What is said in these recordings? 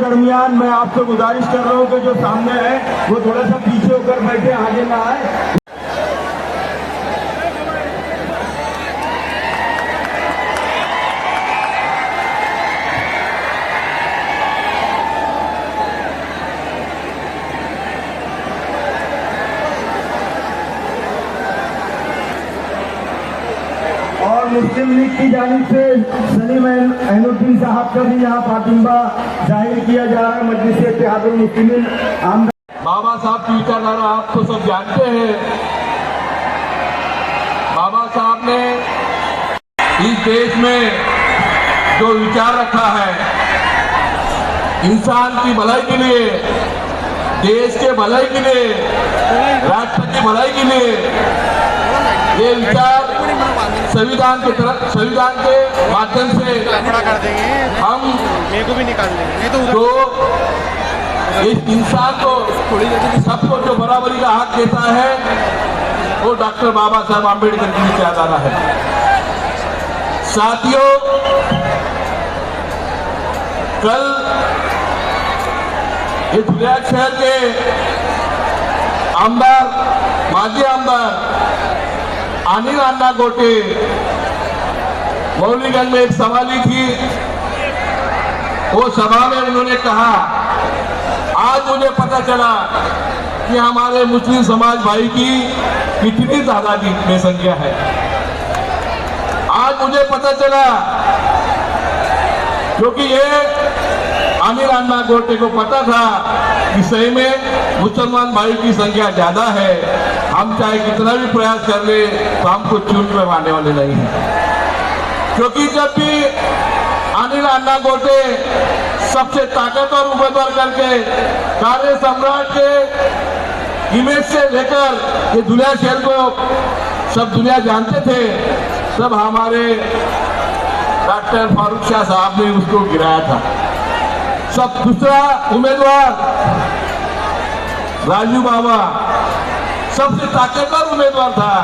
दरमियान मैं आपसे गुजारिश कर रहा हूँ कि जो सामने है वो थोड़ा सा पीछे होकर बैठे, आगे ना आए। और मुस्लिम लीग की जानिब से सलीम ऐनुद्दीन साहब का भी यहाँ फातिमा जाहिर किया जा रहा है। मजलिस इत्तेहादुल मुस्लिमीन बाबा साहब की विचारधारा आप तो सब जानते हैं। बाबा साहब ने इस देश में जो विचार रखा है, इंसान की भलाई के लिए, देश के भलाई के लिए, राष्ट्र की भलाई के लिए, ये विचार संविधान के माध्यम से हम जो इस इंसान को, सबको जो बराबरी का हक देता है, वो डॉक्टर बाबा साहब आम्बेडकर की विचारधारा है। साथियों, कल ये धुलिया शहर के आमदार, माजी आमदार अनिल अन्ना गोटे मौलीगंज में एक सभा ली थी। वो सभा में उन्होंने कहा, आज मुझे पता चला कि हमारे मुस्लिम समाज भाई की कितनी तादाद में संख्या है। आज मुझे पता चला क्योंकि ये अनिल अन्ना गोटे को पता था कि सही में मुसलमान भाई की संख्या ज्यादा है। हम चाहे कितना भी प्रयास कर ले तो हमको चुन करवाने वाले नहीं है। क्योंकि जब भी अनिल अन्ना गोटे सबसे ताकतवर उम्मीदवार करके कार्य सम्राट के इमेज से लेकर ये दुनिया शहर को सब दुनिया जानते थे, तब हमारे डॉक्टर फारूक शाह साहब ने उसको गिराया था। सब दूसरा उम्मीदवार राजू बाबा सबसे ताकतवर उम्मीदवार था।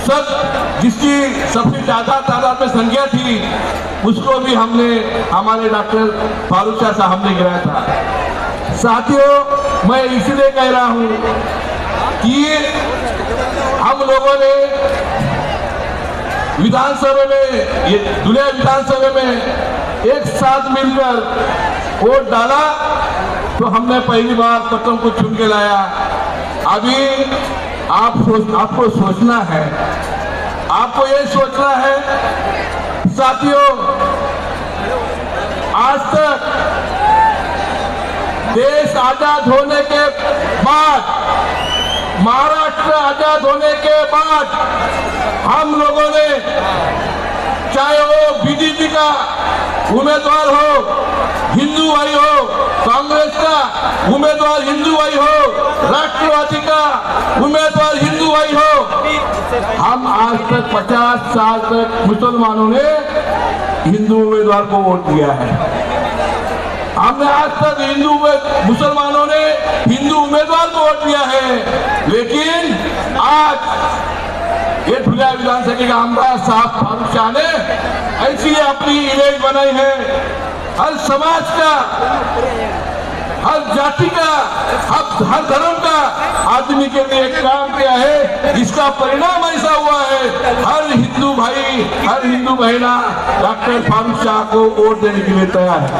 सब जिसकी सबसे ज्यादा तादाद में संख्या थी, उसको भी हमने, हमारे डॉक्टर फारूक शाह साहब ने गिराया था। साथियों, मैं इसलिए कह रहा हूं कि हम लोगों ने विधानसभा में, ये दुनिया विधानसभा में एक साथ मिलकर वोट डाला तो हमने पहली बार पतंग को चुन के लाया। अभी आपको सोचना है, आपको ये सोचना है साथियों, आज तक देश आजाद होने के बाद, महाराष्ट्र आजाद होने के बाद हम लोगों ने, चाहे वो बीजेपी का उम्मीदवार हो, हिंदू भाई हो, कांग्रेस का उम्मीदवार हिंदू भाई हो, राष्ट्रवादी का उम्मीदवार हिंदू भाई हो, हम आज तक 50 साल तक मुसलमानों ने हिंदू उम्मीदवार को वोट दिया है। हमने आज तक मुसलमानों ने हिंदू उम्मीदवार को वोट दिया है। लेकिन आज ये धुलिया विधानसभा के आमदार साहब फारूक शाह ने ऐसी अपनी इमेज बनाई है, हर समाज का, हर जाति का, हर धर्म का आदमी के लिए काम किया है। इसका परिणाम ऐसा हुआ है, हर हिंदू भाई, हर हिंदू बहना डॉक्टर फारूक शाह को वोट देने के लिए तैयार है।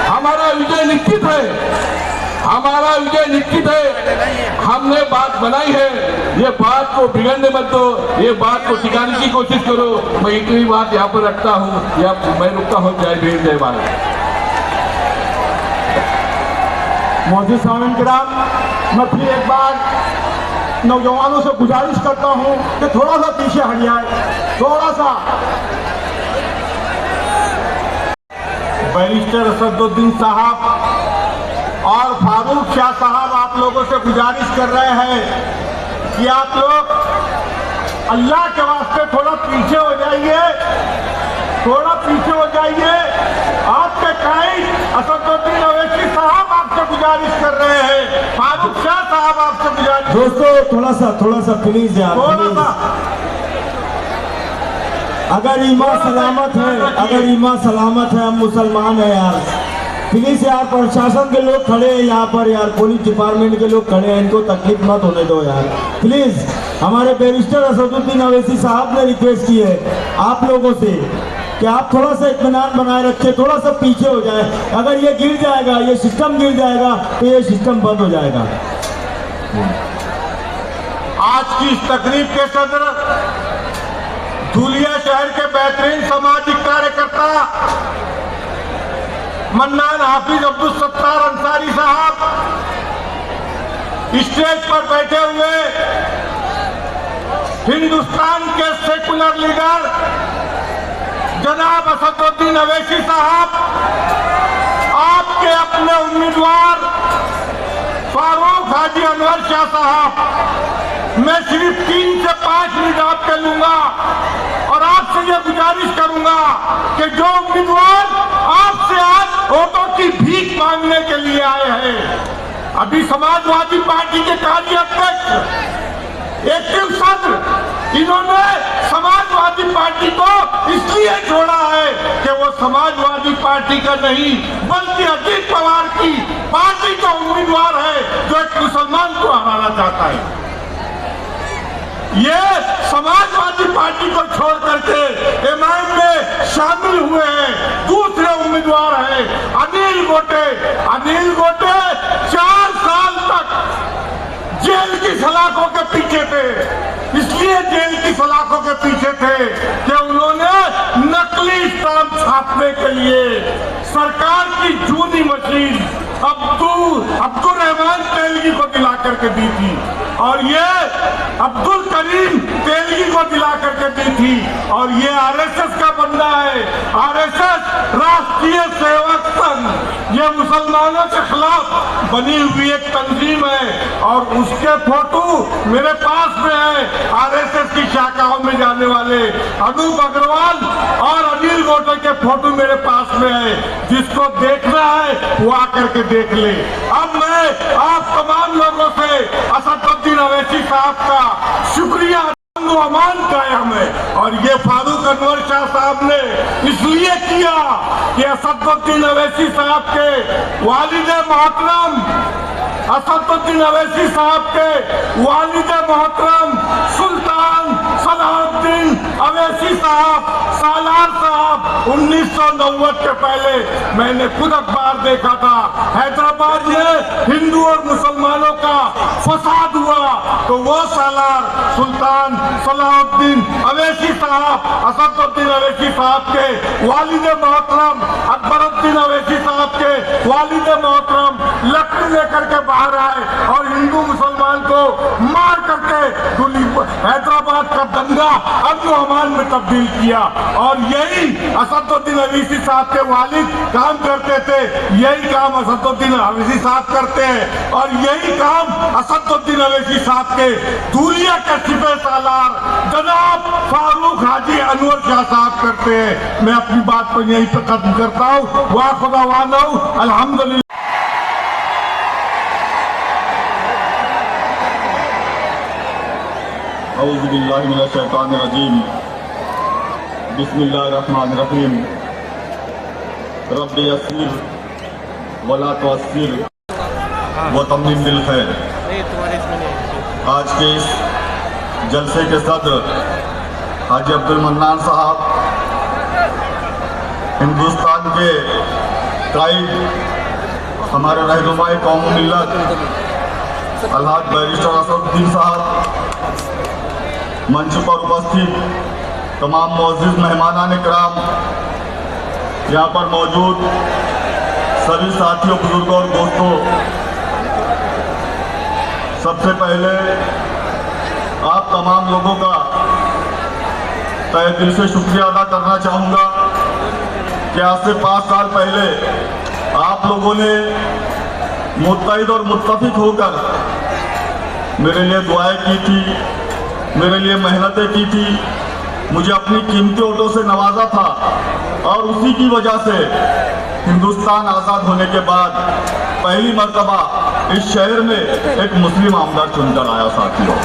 हमारा विजय निश्चित है, हमारा विजय निश्चित है। हमने बात बनाई है, ये बात को बिगड़ने मत दो, ये बात को टिकाने की कोशिश करो। मैं इतनी बात यहाँ पर रखता हूँ, या मैं रुकता हूँ। जय भीम, जय भारत। मौजूद सामीन किराम, मैं फिर एक बार नौजवानों से गुजारिश करता हूँ कि थोड़ा सा पीछे हट जाए, थोड़ा सा। बैरिस्टर असदुद्दीन साहब और फारूक शाह साहब आप लोगों से गुजारिश कर रहे हैं कि आप लोग अल्लाह के वास्ते थोड़ा पीछे हो जाइए, थोड़ा पीछे हो जाइए। आपके काइद असदुद्दीन अवैसी साहब आपसे गुजारिश कर रहे हैं, फारूक शाह साहब आपसे गुजारिश। दोस्तों थोड़ा सा प्लीज यार, थोड़ा सा अगर ईमान सलामत है, हम मुसलमान हैं यार। प्लीज यार, प्रशासन के लोग खड़े हैं यहाँ पर यार, पुलिस डिपार्टमेंट के लोग खड़े हैं, इनको तकलीफ मत होने दो यार प्लीज। हमारे बैरिस्टर असदुद्दीन अवैसी साहब ने रिक्वेस्ट की है आप लोगों से कि आप थोड़ा सा इत्मीनान बनाए रखें, थोड़ा सा पीछे हो जाए। अगर ये गिर जाएगा, ये सिस्टम गिर जाएगा तो ये सिस्टम बंद हो जाएगा। आज की इस तकरीब के सदर धूलिया शहर के बेहतरीन सामाजिक कार्यकर्ता मन्नान हाफिज अब्दुल सत्तार अंसारी साहब स्टेज पर बैठे हुए हिंदुस्तान के सेकुलर लीडर जनाब असदुद्दीन अवैसी साहब, आपके अपने उम्मीदवार फारूक हाजी अनवर शाह साहब, मैं सिर्फ 3 से 5 मिनट आपके लूंगा और आपसे ये गुजारिश करूंगा कि जो उम्मीदवार आपसे आज वोटों की भीख मांगने के लिए आए हैं, अभी समाजवादी पार्टी के कार्याध्यक्ष एक्टिव सदर, इन्होंने समाजवादी पार्टी को इसलिए छोड़ा है कि वो समाजवादी पार्टी का नहीं बल्कि अजीत पवार की पार्टी का उम्मीदवार है जो एक मुसलमान को हराना चाहता है। ये समाजवादी पार्टी को छोड़ करके एमआईएम में शामिल हुए हैं। दूसरे उम्मीदवार हैं अनिल गोटे। अनिल गोटे 4 साल तक जेल की सलाखों के पीछे थे, इसलिए जेल की सलाखों के पीछे थे कि उन्होंने नकली स्टाम्प छापने के लिए सरकार की जूनी मशीन अब्दुल रहमान तेलगी को दिला करके दी थी और ये अब्दुल करीम तेलगी को दिला करके दी थी। और ये आरएसएस का बंदा है, आरएसएस राष्ट्रीय सेवक संघ, ये मुसलमानों के खिलाफ बनी हुई एक तंजीम है और उसके फोटो मेरे पास में है। आरएसएस की शाखाओं में जाने वाले अनूप अग्रवाल और अनिल गोटे के फोटो मेरे पास में है, जिसको देखना है वो आकर के देख ले। अब मैं आप तमाम लोगों से असदुद्दीन अवैसी साहब का शुक्रिया अमान कायम है और ये फारूक अनवर शाह साहब ने इसलिए किया कि असदुद्दीन अवैसी साहब के वालिद मोहतरम, असदुद्दीन अवैसी साहब के वालिद मोहतरम सुल्तान सलाहुद्दीन अवैसी साहब सालार साहब 1990 के पहले मैंने खुद अखबार देखा था, हैदराबाद में हिंदू और मुसलमानों का फसाद हुआ तो वो सालार सुल्तान सलाहुद्दीन अवैसी साहब असदुद्दीन अवैसी साहब के वालिद मोहतरम अकबरुद्दीन अवैसी साहब के वालिद मोहतरम लकड़ी लेकर के बाहर आए और हिंदू मुसलमान को मार करके हैदराबाद का दंगा अमन में तब्दील किया। और यही असदुद्दीन अवैसी साहब के वालिद काम करते थे, यही काम असदुद्दीन अवैसी साहब करते हैं और यही काम असदुद्दीन अवैसी साहब के धूलिया के सिपह सालार जनाब फारूक हाजी अनवर शाह साहब करते हैं। मैं अपनी बात को यहीं पे खत्म करता हूँ। वाह खुदा वाला अल्हम्दुलिल्लाह। औज़ु बिल्लाहि मिनश शैतानिर रजीम। बिस्मिल्लाहिर्रहमानिर्रहीम। रब्बि यस्सिर वला तुअस्सिर व तम्मिम बिल खैर। आज के इस जलसे के सदर हाजी अब्दुल मन्नान साहब, हिंदुस्तान के कायद, हमारे रहनुमाए कौम मिल्लत अलहाज बैरिस्टर असदुद्दीन साहब, मंच पर उपस्थित तमाम मोअज़्ज़िज़ मेहमानान किराम, यहाँ पर मौजूद सभी साथियों, बुजुर्गों और दोस्तों, सबसे पहले आप तमाम लोगों का तहे दिल से शुक्रिया अदा करना चाहूँगा कि आज से 5 साल पहले आप लोगों ने मुत्तहिद और मुत्तफिक होकर मेरे लिए दुआएं की थी, मेरे लिए मेहनतें की थी, मुझे अपनी कीमती वोटों से नवाजा था और उसी की वजह से हिंदुस्तान आज़ाद होने के बाद पहली मर्तबा इस शहर में एक मुस्लिम आमदार चुनकर आया। साथियों,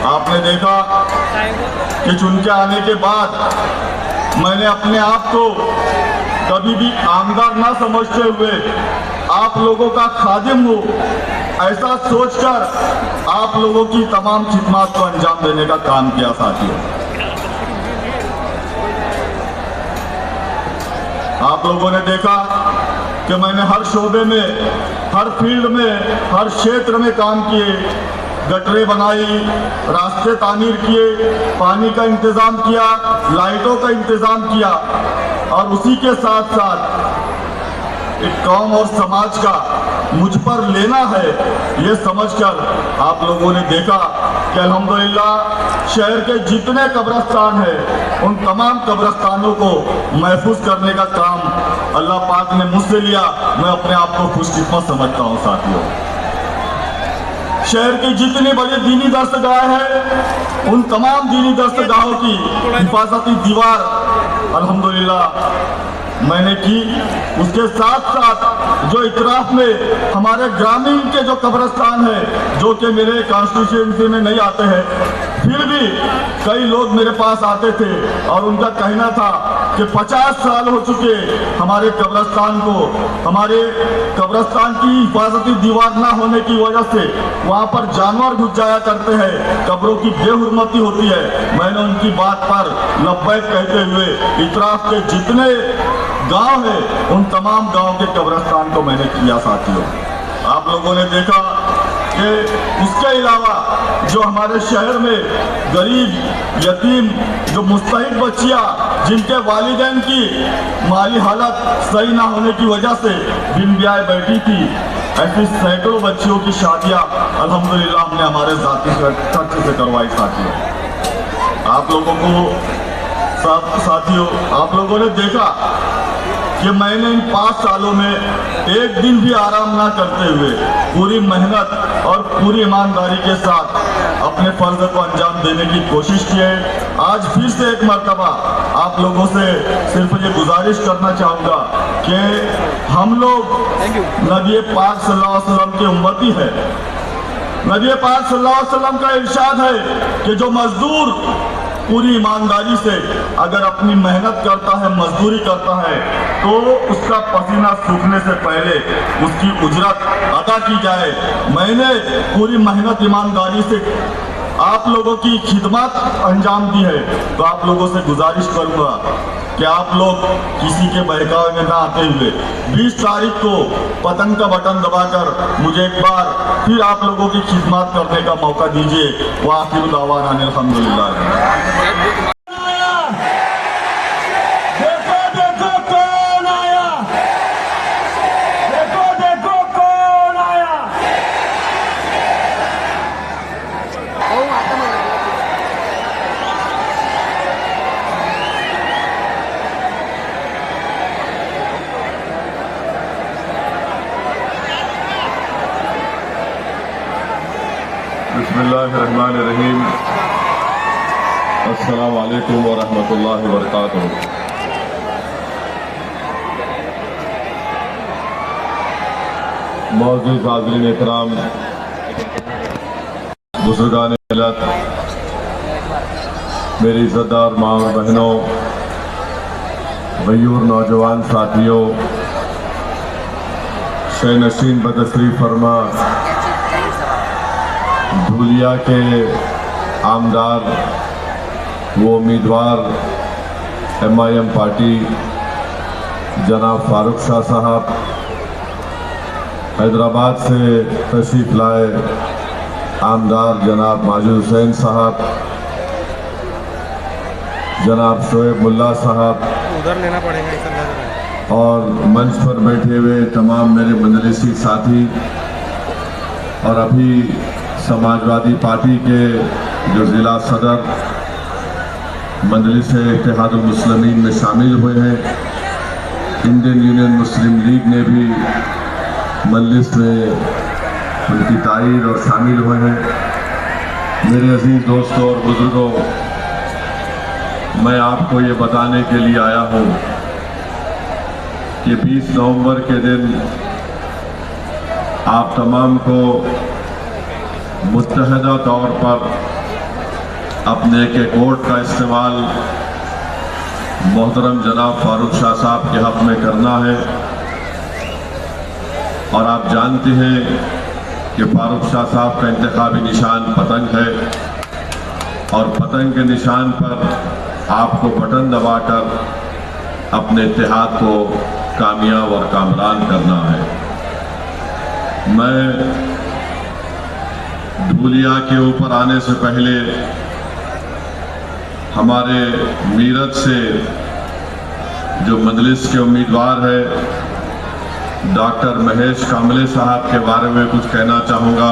आपने देखा कि चुन के आने के बाद मैंने अपने आप को कभी भी आमदार ना समझते हुए आप लोगों का खादिम हूँ ऐसा सोचकर आप लोगों की तमाम खिदमत को अंजाम देने का काम किया साथियों। आप लोगों ने देखा कि मैंने हर शोबे में, हर फील्ड में, हर क्षेत्र में काम किए, गटरें बनाई, रास्ते तामीर किए, पानी का इंतजाम किया, लाइटों का इंतजाम किया और उसी के साथ साथ एक कौम और समाज का मुझ पर लेना है ये समझकर आप लोगों ने देखा कि अल्हम्दुलिल्लाह शहर के जितने कब्रिस्तान हैं उन तमाम कब्रिस्तानों को महफूज करने का काम अल्लाह पाक ने मुझसे लिया। मैं अपने आप को खुशकिस्मत समझता हूँ साथियों। शहर की जितनी बड़ी दीनी दस्तगाह है उन तमाम दीनी दस्तगाहों की हिफाजती दीवार अल्हम्दुलिल्लाह मैंने की। उसके साथ साथ जो इतराफ में हमारे ग्रामीण के जो कब्रिस्तान है जो कि मेरे कॉन्स्टिट्यूएंसी में नहीं आते हैं, फिर भी कई लोग मेरे पास आते थे और उनका कहना था कि 50 साल हो चुके हमारे कब्रिस्तान को, हमारे कब्रिस्तान की हिफाजती दीवार ना होने की वजह से वहाँ पर जानवर घुस जाया करते हैं, कब्रों की बेहुरमती होती है। मैंने उनकी बात पर लब्बैक कहते हुए इतराफ के जितने गांव है उन तमाम गांव के कब्रिस्तान को मैंने किया साथियों। आप लोगों ने देखा कि उसके अलावा जो हमारे शहर में गरीब, यतीम, जो मुस्तहिक बच्चियां जिनके वालिदैन की माली हालत सही ना होने की वजह से बिन ब्याह बैठी थी, ऐसी सैकड़ों बच्चियों की शादियां अल्हम्दुलिल्लाह हमने हमारे जाती खर्च से करवाई साथियों। आप लोगों को साथियों आप लोगों ने देखा कि मैंने इन 5 सालों में एक दिन भी आराम ना करते हुए पूरी मेहनत और पूरी ईमानदारी के साथ अपने फर्ज को अंजाम देने की कोशिश की है। आज फिर से एक मर्तबा आप लोगों से सिर्फ ये गुजारिश करना चाहूँगा कि हम लोग नबी पाक सल्लल्लाहु अलैहि वसल्लम के उम्मती है। नबी पाक सल्लल्लाहु अलैहि वसल्लम का इरशाद है कि जो मजदूर पूरी ईमानदारी से अगर अपनी मेहनत करता है, मजदूरी करता है, तो उसका पसीना सूखने से पहले उसकी उजरत अदा की जाए। मैंने पूरी मेहनत ईमानदारी से आप लोगों की खिदमत अंजाम दी है, तो आप लोगों से गुजारिश करूंगा कि आप लोग किसी के बहकावे में ना आते हुए 20 तारीख को पतंग का बटन दबाकर मुझे एक बार फिर आप लोगों की खिदमत करने का मौका दीजिए। वाखिर दावाना अल्हम्दुलिल्लाह। बिस्मिल्लाहिर्रहमानिर्रहीम। अस्सलामु अलैकुम व रहमतुल्लाहि व बरकातुहू। मौजूद हाज़रीन इकराम, बुजुर्गान मिल्लत, मेरी इज़्ज़तदार माँ बहनों, गयूर नौजवान साथियों, शे नशीन बतशरीफ फरमा धूलिया के आमदार वो उम्मीदवार MIM पार्टी जनाब फारूक शाह साहब, हैदराबाद से तशरीफ लाए आमदार जनाब माजिद हुसैन साहब, जनाब शोएब मुल्ला साहब, उधर लेना पड़ेगा, और मंच पर बैठे हुए तमाम मेरे मजलिसी साथी और अभी समाजवादी पार्टी के जो ज़िला सदर मजलिस इत्तेहादुल मुस्लिमीन में शामिल हुए हैं, इंडियन यूनियन मुस्लिम लीग ने भी मजलिस में उनकी तारीर और शामिल हुए हैं। मेरे अजीज़ दोस्तों और बुजुर्गों, मैं आपको ये बताने के लिए आया हूँ कि 20 नवंबर के दिन आप तमाम को मुत्तहदा तौर पर अपने एक वोट का इस्तेमाल मोहतरम जनाब फारूक शाह साहब के हक़ में करना है। और आप जानते हैं कि फारूक शाह साहब का इंतखाबी निशान पतंग है और पतंग के निशान पर आपको बटन दबाकर अपने इत्तेहाद को कामयाब और कामरान करना है। मैं धूलिया के ऊपर आने से पहले हमारे मीरठ से जो मजलिस के उम्मीदवार है डॉक्टर महेश कामले साहब के बारे में कुछ कहना चाहूँगा,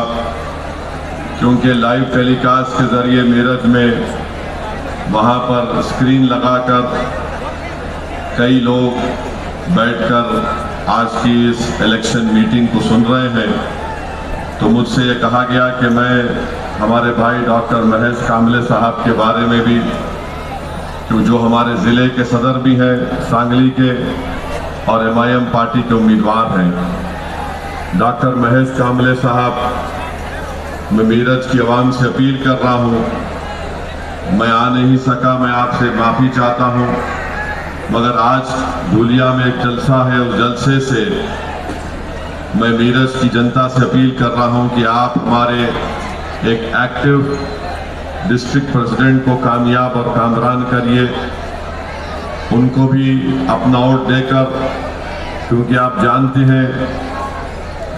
क्योंकि लाइव टेलीकास्ट के ज़रिए मीरठ में वहाँ पर स्क्रीन लगाकर कई लोग बैठकर आज की इस इलेक्शन मीटिंग को सुन रहे हैं। तो मुझसे ये कहा गया कि मैं हमारे भाई डॉक्टर महेश कामले साहब के बारे में भी, जो हमारे ज़िले के सदर भी हैं सांगली के और MIM पार्टी के उम्मीदवार हैं, डॉक्टर महेश कामले साहब, मैं मीरठ की आवाम से अपील कर रहा हूँ, मैं आ नहीं सका, मैं आपसे माफ़ी चाहता हूँ, मगर आज धूलिया में एक जलसा है, उस जलसे से मैं मीरठ की जनता से अपील कर रहा हूँ कि आप हमारे एक एक्टिव डिस्ट्रिक्ट प्रेसिडेंट को कामयाब और कामरान करिए, उनको भी अपना वोट देकर, क्योंकि आप जानते हैं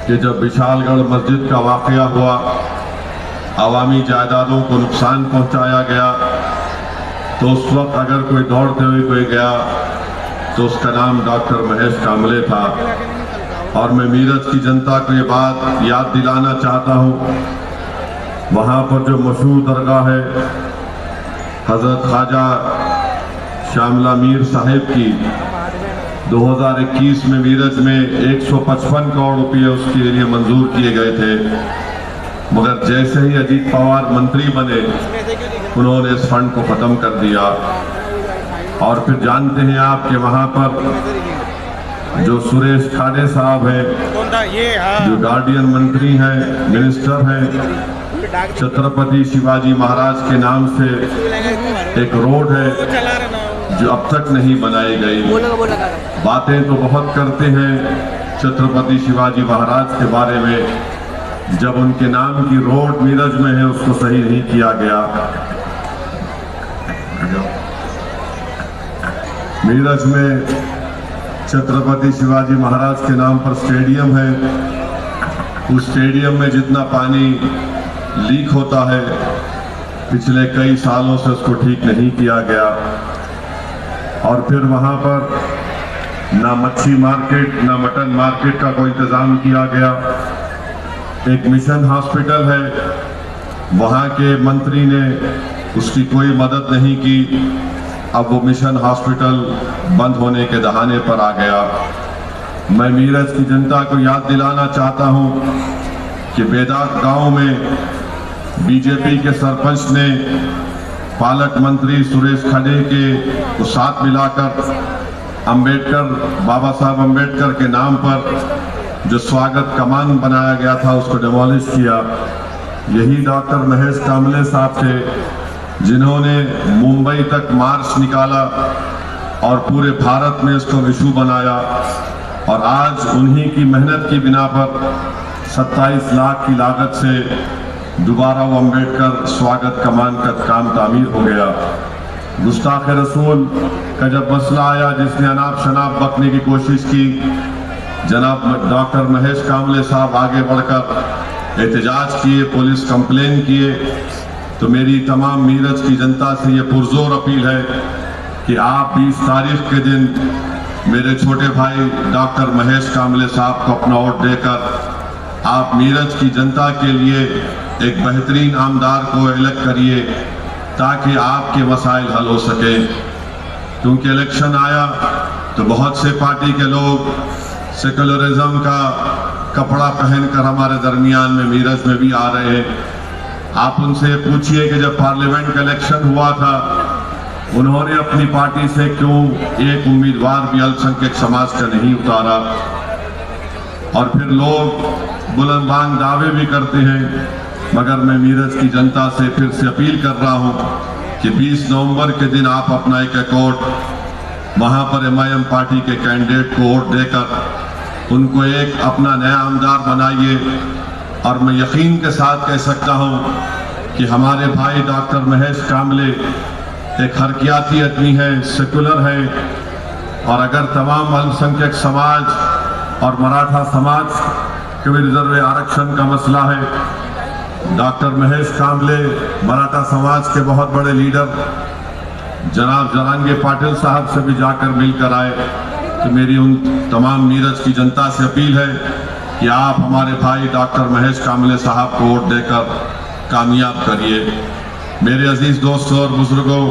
कि जब विशालगढ़ मस्जिद का वाक़या हुआ, अवामी जायदादों को नुकसान पहुंचाया गया, तो उस वक्त अगर कोई दौड़ते हुए कोई गया तो उसका नाम डॉक्टर महेश कामले था। और मैं मीरठ की जनता को ये बात याद दिलाना चाहता हूँ, वहाँ पर जो मशहूर दरगाह है हज़रत ख्वाजा शामला मीर साहिब की, 2021 में मीरठ में 155 करोड़ रुपये उसके लिए मंजूर किए गए थे, मगर जैसे ही अजीत पवार मंत्री बने उन्होंने इस फंड को ख़त्म कर दिया। और फिर जानते हैं आप कि वहाँ पर जो सुरेश खाड़े साहब हैं, जो गार्डियन मंत्री हैं, मिनिस्टर हैं, छत्रपति शिवाजी महाराज के नाम से एक रोड है जो अब तक नहीं बनाई गई। बातें तो बहुत करते हैं छत्रपति शिवाजी महाराज के बारे में, जब उनके नाम की रोड मीरठ में है उसको सही नहीं किया गया। मीरठ में छत्रपति शिवाजी महाराज के नाम पर स्टेडियम है, उस स्टेडियम में जितना पानी लीक होता है पिछले कई सालों से उसको ठीक नहीं किया गया। और फिर वहाँ पर ना मच्छी मार्केट ना मटन मार्केट का कोई इंतज़ाम किया गया। एक मिशन हॉस्पिटल है, वहाँ के मंत्री ने उसकी कोई मदद नहीं की, अब वो मिशन हॉस्पिटल बंद होने के दहाने पर आ गया। मैं मीरठ की जनता को याद दिलाना चाहता हूँ कि बेदाग गांव में बीजेपी के सरपंच ने पालक मंत्री सुरेश खाड़े के को साथ मिलाकर अंबेडकर, बाबा साहब अंबेडकर के नाम पर जो स्वागत कमान बनाया गया था उसको डिमोलिश किया। यही डॉक्टर महेश कामले साहब थे जिन्होंने मुंबई तक मार्च निकाला और पूरे भारत में इसको विशु बनाया। और आज उन्हीं की मेहनत की बिना पर 27 लाख की लागत से दोबारा वो अम्बेडकर स्वागत कमान का काम तामीर हो गया। गुस्ताख रसूल का जब मसला आया, जिसने अनाप शनाप बकने की कोशिश की, जनाब डॉक्टर महेश कामले साहब आगे बढ़कर एहतजाज किए, पुलिस कंप्लेन किए। तो मेरी तमाम मीरठ की जनता से ये पुरजोर अपील है कि आप 20 तारीख के दिन मेरे छोटे भाई डॉक्टर महेश कामले साहब को अपना वोट देकर आप मीरठ की जनता के लिए एक बेहतरीन आमदार को इलेक्ट करिए ताकि आपके मसाइल हल हो सके। क्योंकि इलेक्शन आया तो बहुत से पार्टी के लोग सेकुलरिज्म का कपड़ा पहनकर हमारे दरमियान में मीरठ में भी आ रहे हैं। आप उनसे पूछिए कि जब पार्लियामेंट का इलेक्शन हुआ था उन्होंने अपनी पार्टी से क्यों एक उम्मीदवार भी अल्पसंख्यक समाज का नहीं उतारा। और फिर लोग बुलंदबांग दावे भी करते हैं मगर मैं मीरज की जनता से फिर से अपील कर रहा हूं कि 20 नवंबर के दिन आप अपना एक वोट वहां पर MIM पार्टी के कैंडिडेट को वोट देकर उनको एक अपना नया आमदार बनाइए। और मैं यकीन के साथ कह सकता हूं कि हमारे भाई डॉक्टर महेश कामले एक हरकियाती आदमी है, सेकुलर है, और अगर तमाम अल्पसंख्यक समाज और मराठा समाज के रिजर्व आरक्षण का मसला है, डॉक्टर महेश कामले मराठा समाज के बहुत बड़े लीडर जनाब जरांगे पाटिल साहब से भी जाकर मिलकर आए। तो मेरी उन तमाम मीरज की जनता से अपील है कि आप हमारे भाई डॉक्टर महेश कामले साहब को वोट देकर कामयाब करिए। मेरे अजीज दोस्तों और बुजुर्गों,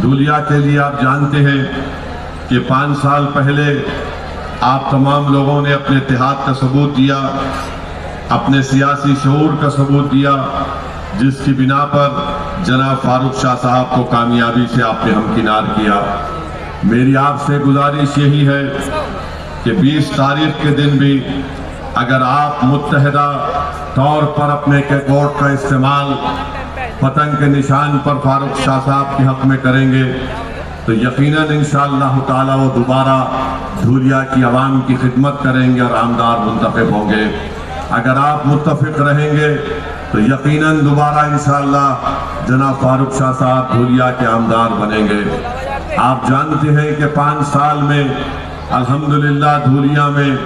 धूलिया के लिए आप जानते हैं कि 5 साल पहले आप तमाम लोगों ने अपने इत्तेहाद का सबूत दिया, अपने सियासी शऊर का सबूत दिया, जिसकी बिना पर जनाब फारूक शाह साहब को कामयाबी से आपने हमकिनार किया। मेरी आपसे गुजारिश यही है कि 20 तारीख के दिन भी अगर आप मुत्तहिदा तौर पर अपने वोट का इस्तेमाल पतंग के निशान पर फारूक शाह साहब के हक में करेंगे तो यकीनन इंशाअल्लाह ताला वो दोबारा धूलिया की आवाम की खिदमत करेंगे और आमदार मुंतखब होंगे। अगर आप मुत्तफिक रहेंगे तो यकीनन दोबारा इंशाअल्लाह जनाब फारूक शाह साहब धूलिया के आमदार बनेंगे। आप जानते हैं कि 5 साल में अल्हम्दुलिल्लाह धूलिया में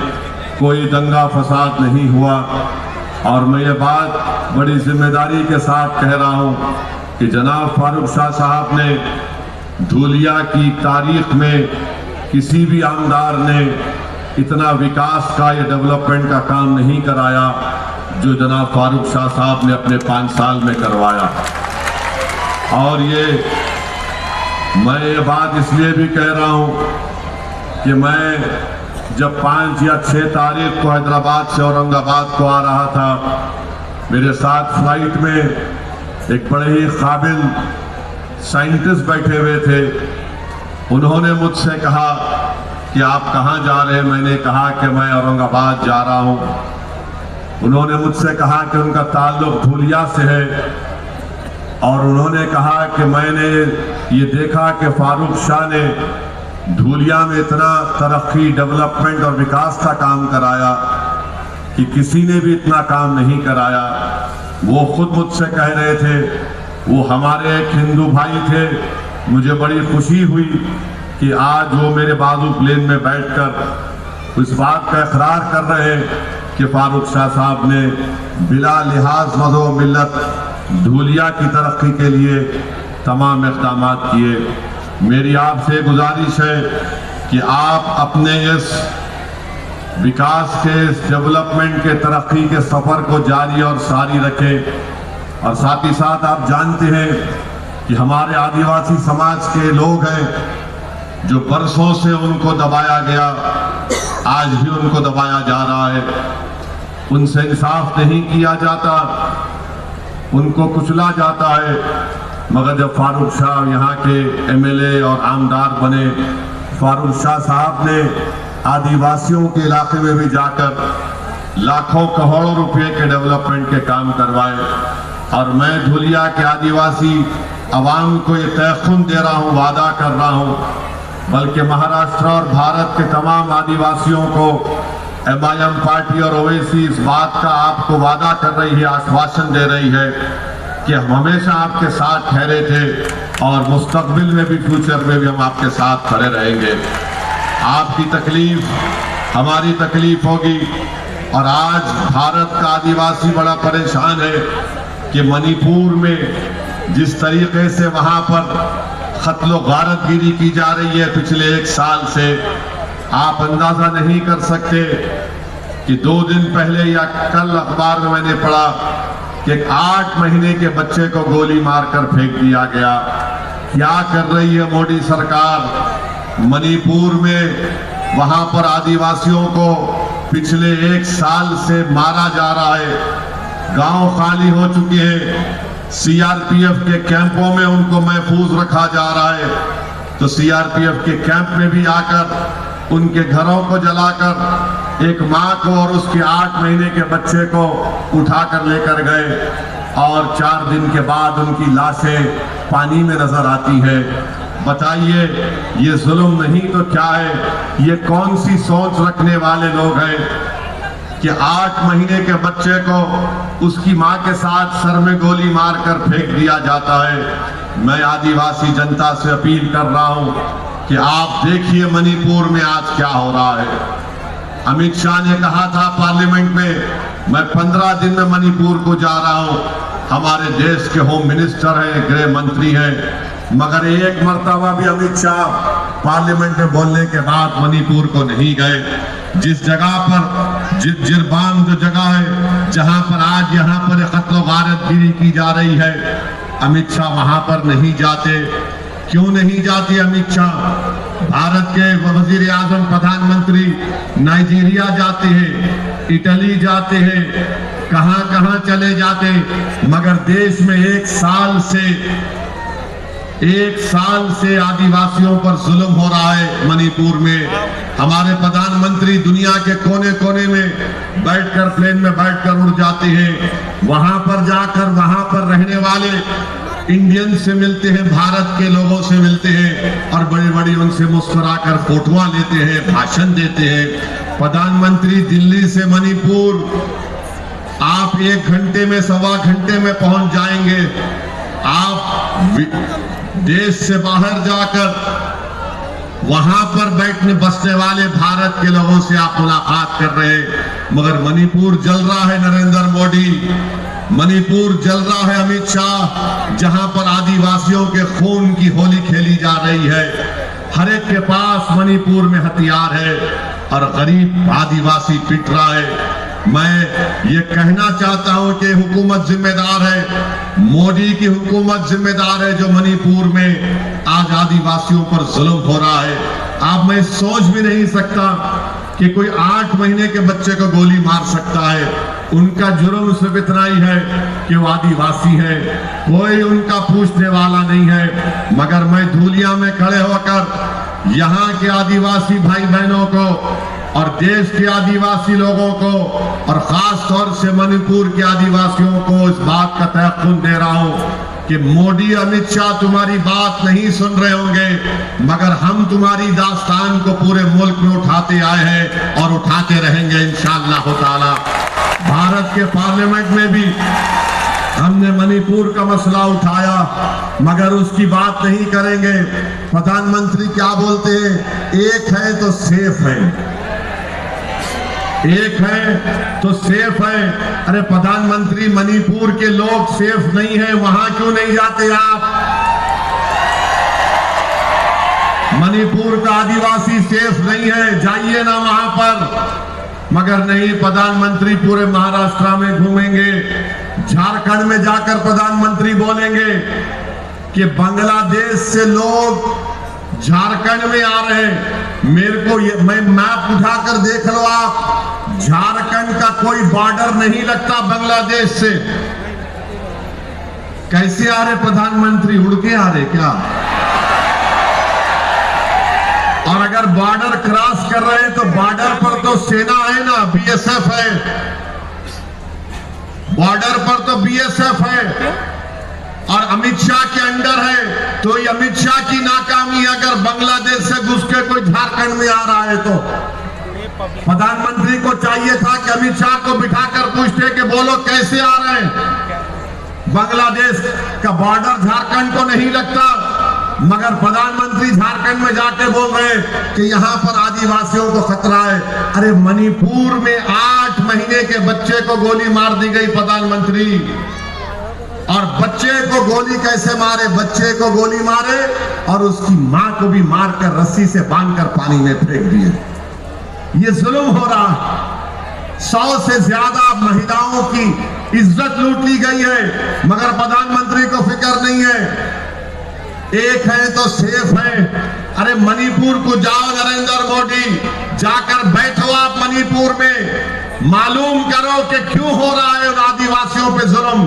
कोई दंगा फसाद नहीं हुआ, और मैं ये बात बड़ी जिम्मेदारी के साथ कह रहा हूँ कि जनाब फारूक शाह साहब ने धूलिया की तारीख में किसी भी आमदार ने इतना विकास का या डेवलपमेंट का काम नहीं कराया जो जनाब फारूक शाह साहब ने अपने 5 साल में करवाया। और मैं ये बात इसलिए भी कह रहा हूँ कि मैं जब 5 या 6 तारीख को हैदराबाद से औरंगाबाद को आ रहा था, मेरे साथ फ्लाइट में एक बड़े ही काबिल साइंटिस्ट बैठे हुए थे। उन्होंने मुझसे कहा कि आप कहाँ जा रहे हैं? मैंने कहा कि मैं औरंगाबाद जा रहा हूँ। उन्होंने मुझसे कहा कि उनका ताल्लुक धूलिया से है, और उन्होंने कहा कि मैंने ये देखा कि फारूक शाह ने धूलिया में इतना तरक्की, डेवलपमेंट और विकास का काम कराया कि किसी ने भी इतना काम नहीं कराया। वो खुद मुझसे कह रहे थे, वो हमारे एक हिंदू भाई थे। मुझे बड़ी खुशी हुई कि आज वो मेरे बाजू प्लेन में बैठकर इस बात का इकरार कर रहे हैं कि फारूक शाह साहब ने बिला लिहाज मज़हब मिल्लत धूलिया की तरक्की के लिए तमाम इक़दाम किए। मेरी आपसे गुजारिश है कि आप अपने इस विकास के, इस डेवलपमेंट के, तरक्की के सफ़र को जारी और सारी रखें। और साथ ही साथ आप जानते हैं कि हमारे आदिवासी समाज के लोग हैं जो बरसों से उनको दबाया गया, आज भी उनको दबाया जा रहा है, उनसे इंसाफ नहीं किया जाता, उनको कुचला जाता है। मगर जब फारूक शाह यहाँ के MLA और आमदार बने, फारूक शाह साहब ने आदिवासियों के इलाके में भी जाकर लाखों करोड़ों रुपए के डेवलपमेंट के काम करवाए। और मैं धूलिया के आदिवासी अवाम को ये तयखुन दे रहा हूँ, वादा कर रहा हूँ, बल्कि महाराष्ट्र और भारत के तमाम आदिवासियों को MIM पार्टी और ओवैसी इस बात का आपको वादा कर रही है, आश्वासन दे रही है कि हम हमेशा आपके साथ ठहरे थे और मुस्तकबिल में भी, फ्यूचर में भी हम आपके साथ खड़े रहेंगे। आपकी तकलीफ हमारी तकलीफ होगी। और आज भारत का आदिवासी बड़ा परेशान है कि मणिपुर में जिस तरीके से वहां पर कत्लो गारतगिरी की जा रही है पिछले 1 साल से, आप अंदाजा नहीं कर सकते कि 2 दिन पहले या कल अखबार में मैंने पढ़ा कि 8 महीने के बच्चे को गोली मारकर फेंक दिया गया। क्या कर रही है मोदी सरकार? मणिपुर में वहां पर आदिवासियों को पिछले 1 साल से मारा जा रहा है, गांव खाली हो चुके हैं, CRPF के कैंपों में उनको महफूज रखा जा रहा है। तो CRPF के कैंप में भी आकर उनके घरों को जलाकर एक माँ को और उसके 8 महीने के बच्चे को उठाकर लेकर गए और 4 दिन के बाद उनकी लाशें पानी में नजर आती है। बताइए, ये जुल्म नहीं तो क्या है? ये कौन सी सोच रखने वाले लोग हैं कि 8 महीने के बच्चे को उसकी माँ के साथ सर में गोली मारकर फेंक दिया जाता है। मैं आदिवासी जनता से अपील कर रहा हूं कि आप देखिए मणिपुर में आज क्या हो रहा है। अमित शाह ने कहा था पार्लियामेंट में, मैं 15 दिन में मणिपुर को जा रहा हूं। हमारे देश के होम मिनिस्टर हैं, गृह मंत्री हैं, मगर एक मर्तबा भी अमित शाह पार्लियामेंट में बोलने के बाद मणिपुर को नहीं गए। जिस जगह पर जिरबाम जो जगह है जहां पर आज यहाँ पर कत्ल गारतगिरी की जा रही है, अमित शाह वहां पर नहीं जाते। क्यों नहीं जाते अमित शाह? भारत के वजीर आजम प्रधानमंत्री नाइजीरिया जाते हैं, इटली जाते हैं, कहां कहां चले जाते, मगर देश में एक साल से आदिवासियों पर जुल्म हो रहा है। मणिपुर में हमारे प्रधानमंत्री दुनिया के कोने कोने में बैठकर प्लेन में बैठकर उड़ जाते हैं, वहां पर जाकर वहां पर रहने वाले इंडियन से मिलते हैं, भारत के लोगों से मिलते हैं और बड़ी बड़ी उनसे मुस्कुराकर फोटोआं लेते हैं, भाषण देते हैं। प्रधानमंत्री दिल्ली से मणिपुर आप 1 घंटे में, 1.25 घंटे में पहुंच जाएंगे। आप देश से बाहर जाकर वहां पर बैठने बसने वाले भारत के लोगों से आप मुलाकात कर रहे हैं, मगर मणिपुर जल रहा है नरेंद्र मोदी, मणिपुर जल रहा है अमित शाह, जहां पर आदिवासियों के खून की होली खेली जा रही है। हर एक के पास मणिपुर में हथियार है और गरीब आदिवासी पिट रहा है। मैं ये कहना चाहता हूं कि हुकूमत जिम्मेदार है, मोदी की हुकूमत जिम्मेदार है जो मणिपुर में आज आदिवासियों पर जुल्म हो रहा है। आप मैं सोच भी नहीं सकता कि कोई 8 महीने के बच्चे को गोली मार सकता है। उनका जुर्म सिर्फ इतना ही है कि वो आदिवासी है, कोई उनका पूछने वाला नहीं है। मगर मैं धूलिया में खड़े होकर यहाँ के आदिवासी भाई बहनों को और देश के आदिवासी लोगों को और खास तौर से मणिपुर के आदिवासियों को इस बात का तयक़ुन दे रहा हूं कि मोदी अमित शाह तुम्हारी बात नहीं सुन रहे होंगे, मगर हम तुम्हारी दास्तान को पूरे मुल्क में उठाते आए हैं और उठाते रहेंगे इंशाअल्लाह ताला। भारत के पार्लियामेंट में भी हमने मणिपुर का मसला उठाया, मगर उसकी बात नहीं करेंगे। प्रधानमंत्री क्या बोलते हैं? एक है तो सेफ है, एक है तो सेफ है। अरे प्रधानमंत्री, मणिपुर के लोग सेफ नहीं है, वहां क्यों नहीं जाते आप? मणिपुर का आदिवासी सेफ नहीं है, जाइए ना वहां पर। मगर नहीं, प्रधानमंत्री पूरे महाराष्ट्र में घूमेंगे, झारखंड में जाकर प्रधानमंत्री बोलेंगे कि बांग्लादेश से लोग झारखंड में आ रहे हैं। मेरे को मैं मैप उठाकर देख लो आप, झारखंड का कोई बॉर्डर नहीं लगता बांग्लादेश से। कैसे आ रहे प्रधानमंत्री? उड़ के आ रहे क्या? और अगर बॉर्डर क्रॉस कर रहे हैं तो बॉर्डर पर तो सेना है ना, बीएसएफ है, बॉर्डर पर तो बीएसएफ है और अमित शाह के अंडर है। तो ये अमित शाह की नाकामी है अगर बांग्लादेश से घुस के कोई झारखंड में आ रहा है तो। प्रधानमंत्री को चाहिए था कि अमित शाह को बिठाकर पूछते कि बोलो कैसे आ रहे हैं। बांग्लादेश का बॉर्डर झारखंड को नहीं लगता, मगर प्रधानमंत्री झारखंड में जाके बोल रहे कि यहां पर आदिवासियों को खतरा है। अरे मणिपुर में 8 महीने के बच्चे को गोली मार दी गई प्रधानमंत्री, और बच्चे को गोली कैसे मारे? बच्चे को गोली मारे और उसकी मां को भी मारकर रस्सी से बांधकर पानी में फेंक दिए। ये जुल्म हो रहा है। 100 से ज्यादा महिलाओं की इज्जत लूट ली गई है, मगर प्रधानमंत्री को फिक्र नहीं है। एक है तो सेफ है। अरे मणिपुर को जाओ नरेंद्र मोदी, जाकर बैठो आप मणिपुर में, मालूम करो कि क्यों हो रहा है उन आदिवासियों पे जुल्म,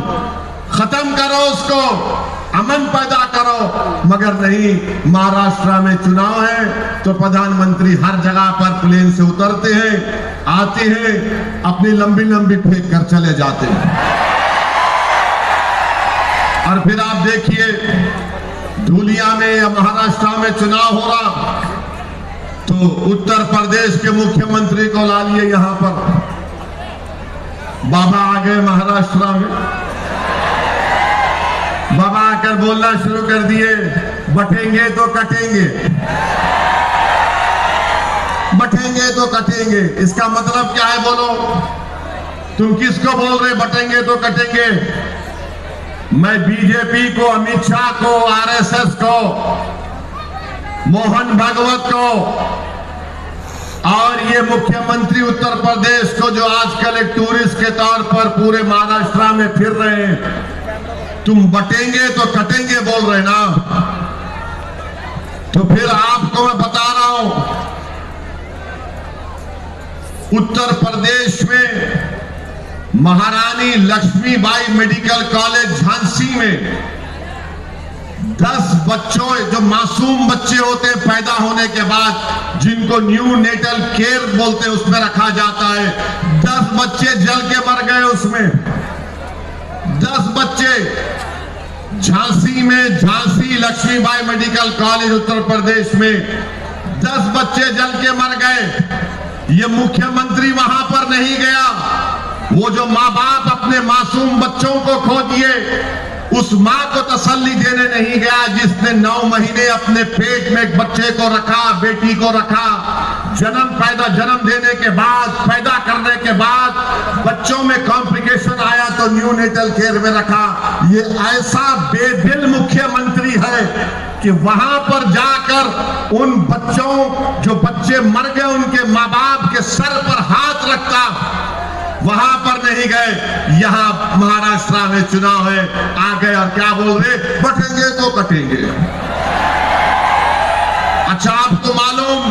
खत्म करो उसको, अमन पैदा करो। मगर नहीं, महाराष्ट्र में चुनाव है तो प्रधानमंत्री हर जगह पर प्लेन से उतरते हैं, आते हैं, अपनी लंबी लंबी फेंक कर चले जाते हैं। और फिर आप देखिए धूलिया में या महाराष्ट्र में चुनाव हो रहा तो उत्तर प्रदेश के मुख्यमंत्री को ला लिए यहां पर, बाबा आ गए महाराष्ट्र में, बाबा आकर बोलना शुरू कर दिए, बटेंगे तो कटेंगे, बटेंगे तो कटेंगे। इसका मतलब क्या है बोलो? तुम किसको बोल रहे बटेंगे तो कटेंगे? मैं बीजेपी को, अमित शाह को, आरएसएस को, मोहन भागवत को और ये मुख्यमंत्री उत्तर प्रदेश को जो आजकल एक टूरिस्ट के तौर पर पूरे महाराष्ट्र में फिर रहे हैं, तुम बटेंगे तो कटेंगे बोल रहे ना? तो फिर आपको मैं बता रहा हूं, उत्तर प्रदेश में महारानी लक्ष्मीबाई मेडिकल कॉलेज झांसी में 10 बच्चों, जो मासूम बच्चे होते हैं पैदा होने के बाद, जिनको न्यू नेटल केयर बोलते हैं, उसमें रखा जाता है, 10 बच्चे जल के मर गए उसमें। 10 बच्चे झांसी में, झांसी लक्ष्मीबाई मेडिकल कॉलेज उत्तर प्रदेश में 10 बच्चे जल के मर गए। ये मुख्यमंत्री वहां पर नहीं गया, वो जो माँ बाप अपने मासूम बच्चों को खो दिए, उस माँ को तसल्ली देने नहीं गया जिसने 9 महीने अपने पेट में एक बच्चे को रखा, बेटी को रखा। जन्म देने के बाद, पैदा करने के बाद बच्चों में कॉम्प्लिकेशन आया तो न्यू नेटल केयर में रखा। ये ऐसा बेदिल मुख्यमंत्री है कि वहां पर जाकर उन बच्चों, जो बच्चे मर गए, उनके माँ बाप के सर पर हाथ रखता, वहां पर नहीं गए। यहां महाराष्ट्र में चुनाव है, आ गए और क्या बोल रहे? बटेंगे तो कटेंगे। अच्छा, आपको मालूम,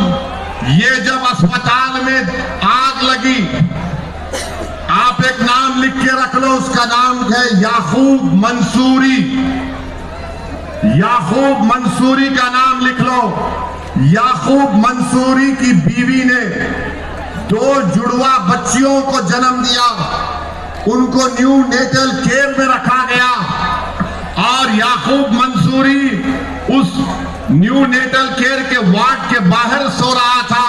ये जब अस्पताल में आग लगी, आप एक नाम लिख के रख लो, उसका नाम है याकूब मंसूरी। याकूब मंसूरी का नाम लिख लो। याकूब मंसूरी की बीवी ने 2 जुड़वा बच्चियों को जन्म दिया, उनको न्यू नेटल केयर में रखा गया और याकूब मंसूरी उस न्यू नेटल केयर के वार्ड के बाहर सो रहा था।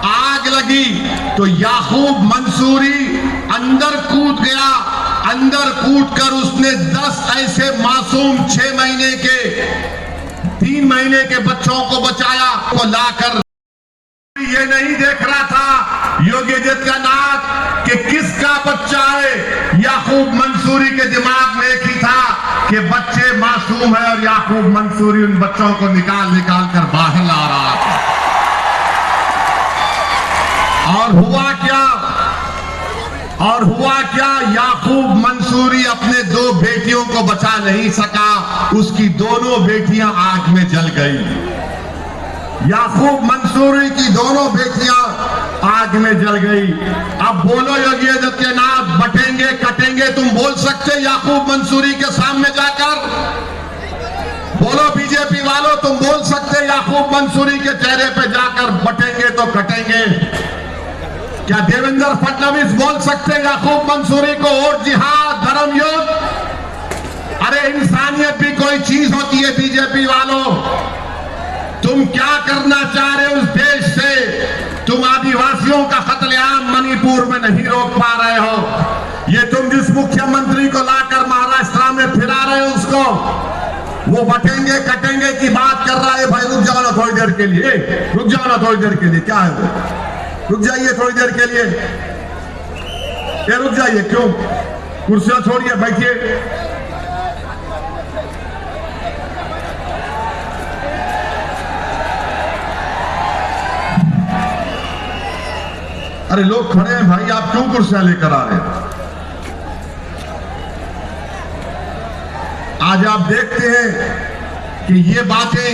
आग लगी तो याकूब मंसूरी अंदर कूद गया। अंदर कूदकर उसने 10 ऐसे मासूम 6 महीने के, 3 महीने के बच्चों को बचाया, को लाकर ये नहीं देख रहा था योगी आदित्यनाथ कि किसका बच्चा है। याकूब मंसूरी के दिमाग में एक ही था कि बच्चे मासूम है और याकूब मंसूरी उन बच्चों को निकाल निकाल कर बाहर ला रहा था। और हुआ क्या? याकूब मंसूरी अपने 2 बेटियों को बचा नहीं सका, उसकी दोनों बेटियां आग में जल गई। याकूब मंसूरी की दोनों बेटियां आग में जल गई। अब बोलो योगी आदित्यनाथ, बटेंगे कटेंगे तुम बोल सकते याकूब मंसूरी के सामने जाकर? बोलो बीजेपी वालों, तुम बोल सकते याकूब मंसूरी के चेहरे पे जाकर बटेंगे तो कटेंगे? क्या देवेंद्र फडणवीस बोल सकते याकूब मंसूरी को वोट जिहाद, धर्म युद्ध? अरे इंसानियत भी कोई चीज होती है बीजेपी वालों। तुम क्या करना चाह रहे हो उस देश से? तुम आदिवासियों का कत्लेआम मणिपुर में नहीं रोक पा रहे हो। ये तुम जिस मुख्यमंत्री को लाकर महाराष्ट्र में फिरा रहे हो, उसको वो बटेंगे कटेंगे की बात कर रहा है। भाई रुक जाओ ना थोड़ी देर के लिए, रुक जाओ ना थोड़ी देर के लिए। क्या है वो? रुक जाइए थोड़ी देर के लिए। ये रुक जाइए, क्यों? कुर्सियां छोड़िए, बैठिए। अरे लोग खड़े हैं भाई, आप क्यों कुर्सियां लेकर आ रहे हैं? आज आप देखते हैं कि ये बातें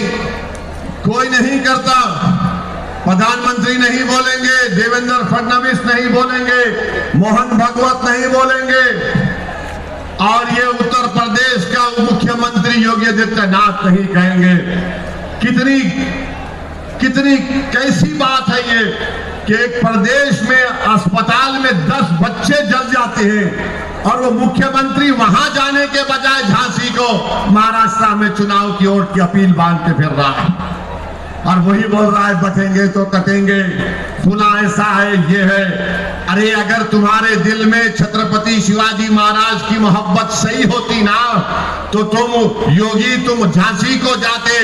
कोई नहीं करता। प्रधानमंत्री नहीं बोलेंगे, देवेंद्र फडणवीस नहीं बोलेंगे, मोहन भागवत नहीं बोलेंगे, और ये उत्तर प्रदेश का मुख्यमंत्री योगी आदित्यनाथ नहीं कहेंगे। कितनी कैसी बात है ये? कि एक प्रदेश में अस्पताल में 10 बच्चे जल जाते हैं और वो मुख्यमंत्री वहां जाने के बजाय झांसी को महाराष्ट्र में चुनाव की ओर की अपील बांध के फिर रहा है और वही बोल रहा है बटेंगे तो कटेंगे, सुना ऐसा है, ये है। अरे अगर तुम्हारे दिल में छत्रपति शिवाजी महाराज की मोहब्बत सही होती ना तो तुम झांसी को जाते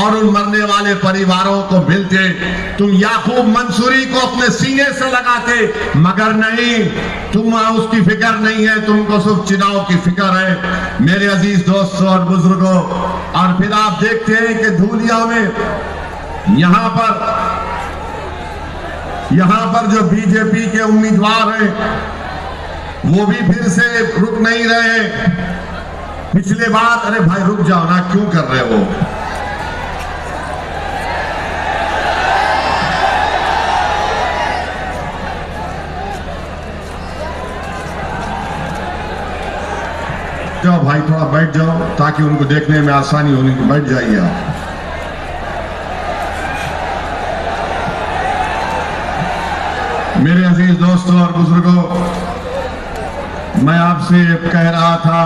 और उन मरने वाले परिवारों को मिलते, तुम याकूब मंसूरी को अपने सीने से लगाते, मगर नहीं, तुम उसकी फिक्र नहीं है, तुमको सिर्फ चुनाव की फिक्र है। मेरे अजीज दोस्तों और बुजुर्गों, और फिर आप देखते हैं कि धूलिया में यहां पर जो बीजेपी के उम्मीदवार हैं वो भी फिर से रुक नहीं रहे। पिछले बार, अरे भाई रुक जाओ ना, क्यों कर रहे हो? जाओ भाई, थोड़ा बैठ जाओ ताकि उनको देखने में आसानी होने की। बैठ जाइए आप। मेरे अजीज दोस्तों और बुजुर्गों, मैं आपसे कह रहा था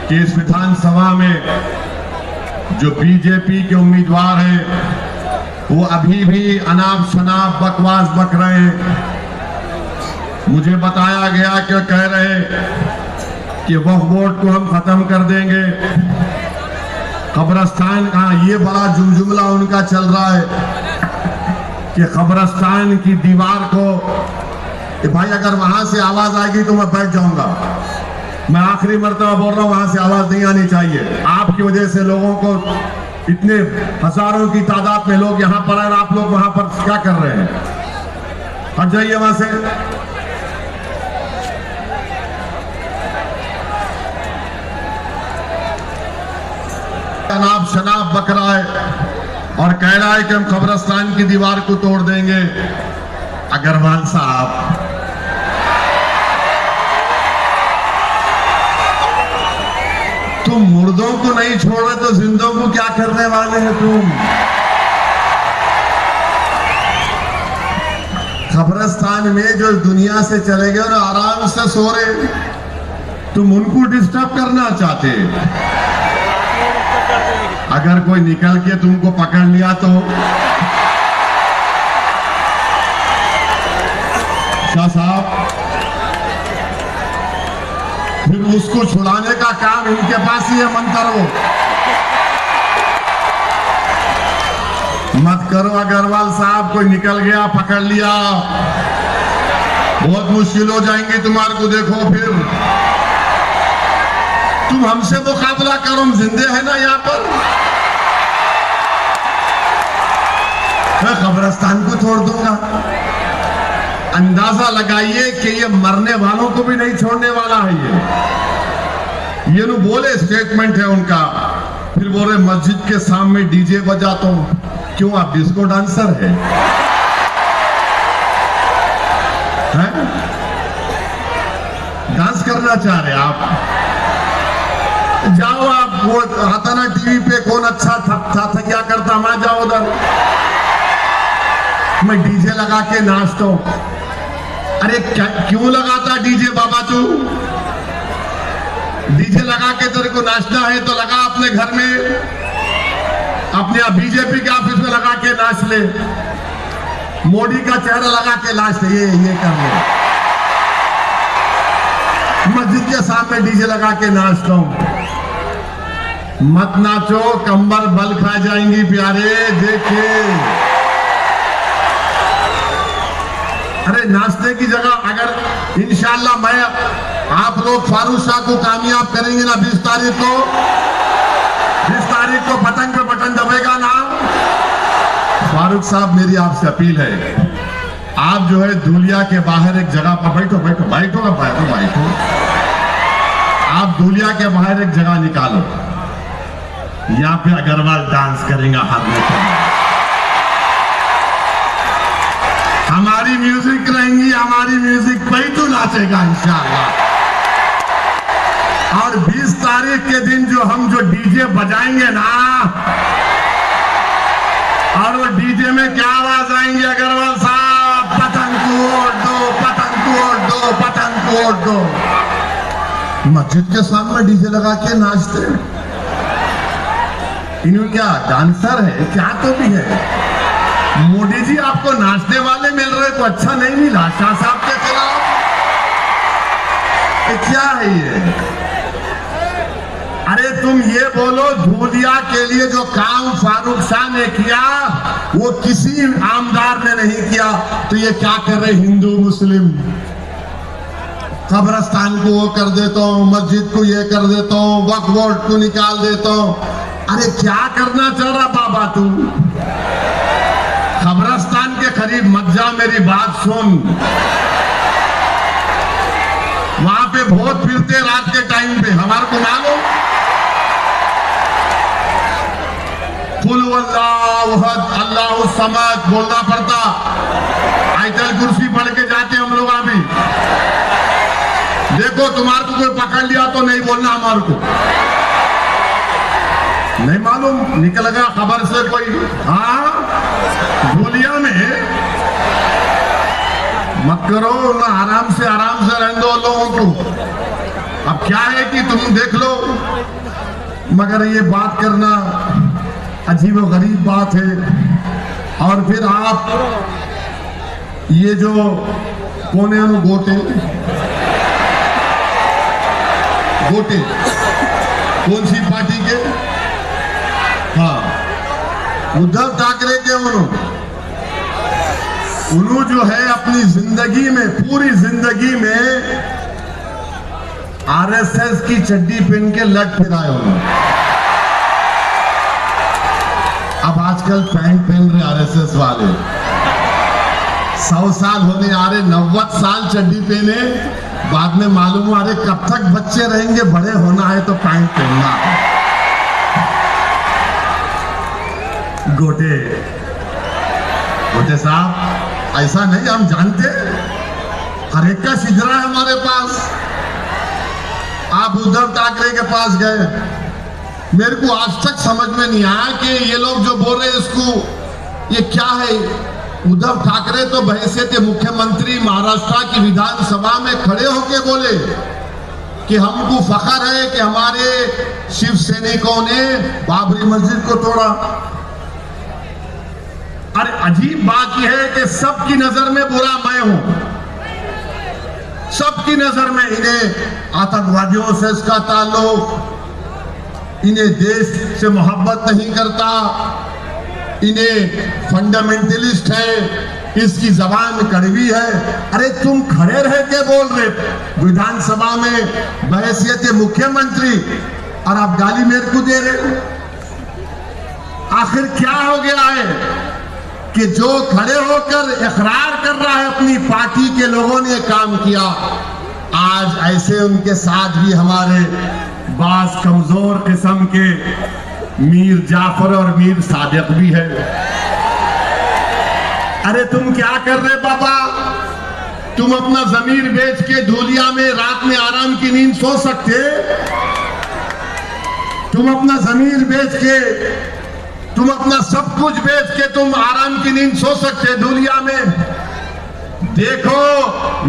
कि इस विधानसभा में जो बीजेपी के उम्मीदवार हैं वो अभी भी अनाप शनाप बकवास बक रहे हैं। मुझे बताया गया कि कह रहे कि वक्फ बोर्ड को हम खत्म कर देंगे, कब्रिस्तान का ये बड़ा जुमला उनका चल रहा है कि कब्रिस्तान की दीवार को, कि भाई अगर वहां से आवाज आएगी तो मैं बैठ जाऊंगा। मैं आखिरी मर्तबा बोल रहा हूं, वहां से आवाज नहीं आनी चाहिए। आपकी वजह से लोगों को, इतने हजारों की तादाद में लोग यहां पर आए, आप लोग वहां पर क्या कर रहे हैं? हट जाइए वहां से। अनाप शनाप बक रहा है और कह रहा है कि हम कब्रिस्तान की दीवार को तोड़ देंगे। अग्रवाल साहब, तुम मुर्दों को नहीं छोड़ रहे तो जिंदों को क्या करने वाले हैं तुम? कब्रिस्तान में जो दुनिया से चले गए और आराम से सो रहे, तुम उनको डिस्टर्ब करना चाहते। अगर कोई निकल के तुमको पकड़ लिया तो शाह साहब, फिर उसको छुड़ाने का काम इनके पास ही है। मंत्र वो मत करो अग्रवाल साहब, कोई निकल गया, पकड़ लिया, बहुत मुश्किल हो जाएंगे तुम्हारे को। देखो फिर तुम हमसे मुकाबला करो, हम जिंदे हैं ना यहाँ पर। मैं कब्रिस्तान को छोड़ दूंगा। अंदाजा लगाइए कि ये मरने वालों को भी नहीं छोड़ने वाला है। ये नु बोले, स्टेटमेंट है उनका। फिर बोल रहे मस्जिद के सामने डीजे बजाता हूं। क्यों, आप डिस्को डांसर है? डांस करना चाह रहे आप? जाओ आप, वो आता ना टीवी पे कौन अच्छा था क्या करता, मैं जाओ उधर। मैं डीजे लगा के नाचता हूं। अरे क्यों लगाता डीजे बाबा तू? डीजे लगा के तेरे को नाचना है तो लगा अपने घर में, अपने बीजेपी के ऑफिस में लगा के नाच ले, मोदी का चेहरा लगा के नाच ले, ये कर ले। मस्जिद के सामने डीजे लगा के नाचता हूं। मत नाचो, कंबर बल खा जाएंगी प्यारे, देखिए। अरे नाचने की जगह अगर इंशाल्लाह मैं आप लोग फारूक शाह को कामयाब करेंगे ना 20 तारीख को पतंग पे बटन दबेगा ना। फारूक साहब, मेरी आपसे अपील है, आप जो है धूलिया के बाहर एक जगह पर बैठो। आप धूलिया के बाहर एक जगह निकालो, यहाँ पे अग्रवाल डांस करेंगे हाथ में। हमारी म्यूजिक रहेंगी, हमारी म्यूजिक पे ही तो नाचेगा इंशाअल्लाह। और 20 तारीख के दिन जो डीजे बजाएंगे ना, और वो डीजे में क्या आवाज आएंगे अग्रवाल साहब, पतंग को वोट दो, पतंग को वोट दो, पतंग को वोट दो। मस्जिद के सामने डीजे लगा के नाचते, इन्हों क्या डांसर है क्या? तो भी है। मोदी जी आपको नाचने वाले मिल रहे तो अच्छा नहीं मिला शाह साहब के खिलाफ? क्या है ये? अरे तुम ये बोलो, धूलिया के लिए जो काम फारूक शाह ने किया वो किसी आमदार ने नहीं किया, तो ये क्या कर रहे हिंदू मुस्लिम? कब्रस्तान को वो कर देता हूँ, मस्जिद को ये कर देता हूँ, वक्फ बोर्ड को निकाल देता हूँ। अरे क्या करना चाह रहा बाबा तू? कब्रस्तान के करीब मत जा, मेरी बात सुन। वहां पे बहुत फिरते रात के टाइम पे, हमारे को मालूम। कुल वल्लाहु अहद अल्लाहु समद बोलना पड़ता, आयतल कुर्सी पढ़ के जाते हम लोग। अभी देखो तुम्हारे को कोई पकड़ लिया तो नहीं बोलना, हमारे को नहीं मालूम, निकल गया खबर से कोई। हाँ धूलिया में मत करो ना, आराम से रहने दो लोगों को। अब क्या है कि तुम देख लो, मगर ये बात करना अजीब और गरीब बात है। और फिर आप ये जो कोने गोटे गोटे कौन सी पार्टी के? हाँ उद्धव ठाकरे के। उन्होंने जो है अपनी जिंदगी में, पूरी जिंदगी में आरएसएस की चड्डी पहन के लट फिराए उन्होंने। अब आजकल पैंट पहन रहे आरएसएस वाले, 100 साल होने आ रहे, 90 साल चड्डी पहने, बाद में मालूम हुआ अरे कब तक बच्चे रहेंगे, बड़े होना है तो पैंट पहनना है। गोटे गोटे साहब ऐसा नहीं, हम जानते हर एक का सिजरा है हमारे पास। आप उद्धव ठाकरे के पास गए, मेरे को आज तक समझ में नहीं आया कि ये लोग जो बोल रहे हैं इसको ये क्या है। उद्धव ठाकरे तो बहैसियत मुख्यमंत्री महाराष्ट्र की विधानसभा में खड़े होकर बोले कि हमको फख्र है कि हमारे शिव सैनिकों ने बाबरी मस्जिद को तोड़ा। अरे अजीब बात यह है कि सबकी नजर में बुरा मैं हूं, सबकी नजर में इन्हें आतंकवादियों से इसका ताल्लुक, इन्हें देश से मोहब्बत नहीं करता, इन्हें फंडामेंटलिस्ट है, इसकी जबान कड़वी है। अरे तुम खड़े रह के बोल रहे विधानसभा में बहैसियत मुख्यमंत्री, और आप गाली मेरे को दे रहे। आखिर क्या हो गया है कि जो खड़े होकर इकरार कर रहा है अपनी पार्टी के लोगों ने काम किया, आज ऐसे उनके साथ भी हमारे बास कमजोर किस्म के मीर जाफर और मीर सादिक भी है। अरे तुम क्या कर रहे बाबा? तुम अपना जमीर बेच के धूलिया में रात में आराम की नींद सो सकते? तुम अपना जमीर बेच के, तुम अपना सब कुछ बेच के तुम आराम की नींद सो सकते धूलिया में? देखो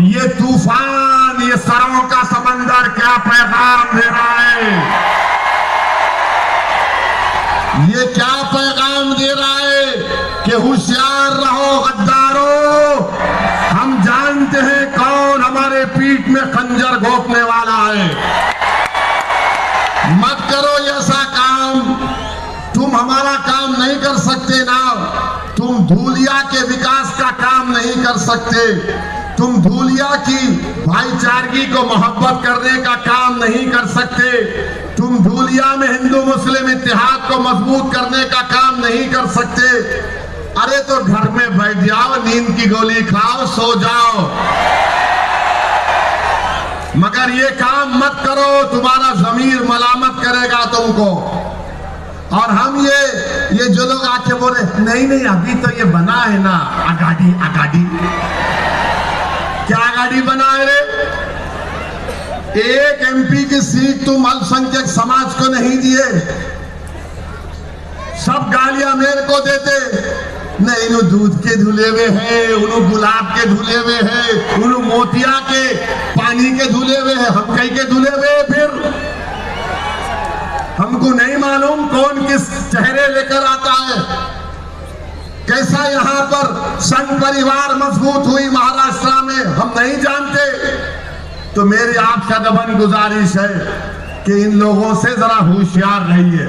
ये तूफान, ये सरों का समंदर क्या पैगाम दे रहा है, ये क्या पैगाम दे रहा है कि होशियार रहो गद्दारों, हम जानते हैं कौन हमारे पीठ में खंजर घोंपने वाला है। मत करो ऐसा काम, तुम हमारा काम नहीं कर सकते ना, तुम धूलिया के विकास का काम नहीं कर सकते, तुम धूलिया की भाईचारगी को मोहब्बत करने का काम नहीं कर सकते, तुम धूलिया में हिंदू मुस्लिम इत्तेहाद को मजबूत करने का काम नहीं कर सकते। अरे तो घर में बैठ जाओ, नींद की गोली खाओ, सो जाओ, मगर ये काम मत करो, तुम्हारा जमीर मलामत करेगा तुमको। और हम ये जो लोग आके बोले नहीं नहीं अभी तो ये बना है ना आगाड़ी, आगाड़ी क्या आगाड़ी बना है रे? एक एमपी की सीट तुम अल्पसंख्यक समाज को नहीं दिए, सब गालियां मेरे को देते, नहीं इन्हों दूध के धुले हुए हैं, उन्हों गुलाब के धुले हुए हैं, उन्हों मोतिया के पानी के धुले हुए हैं, हम कहीं के धुले हुए हैं। फिर हमको नहीं मालूम कौन किस चेहरे लेकर आता है, कैसा यहाँ पर संघ परिवार मजबूत हुई महाराष्ट्र में, हम नहीं जानते। तो मेरी आपसे अदबन गुजारिश है कि इन लोगों से जरा होशियार रहिए।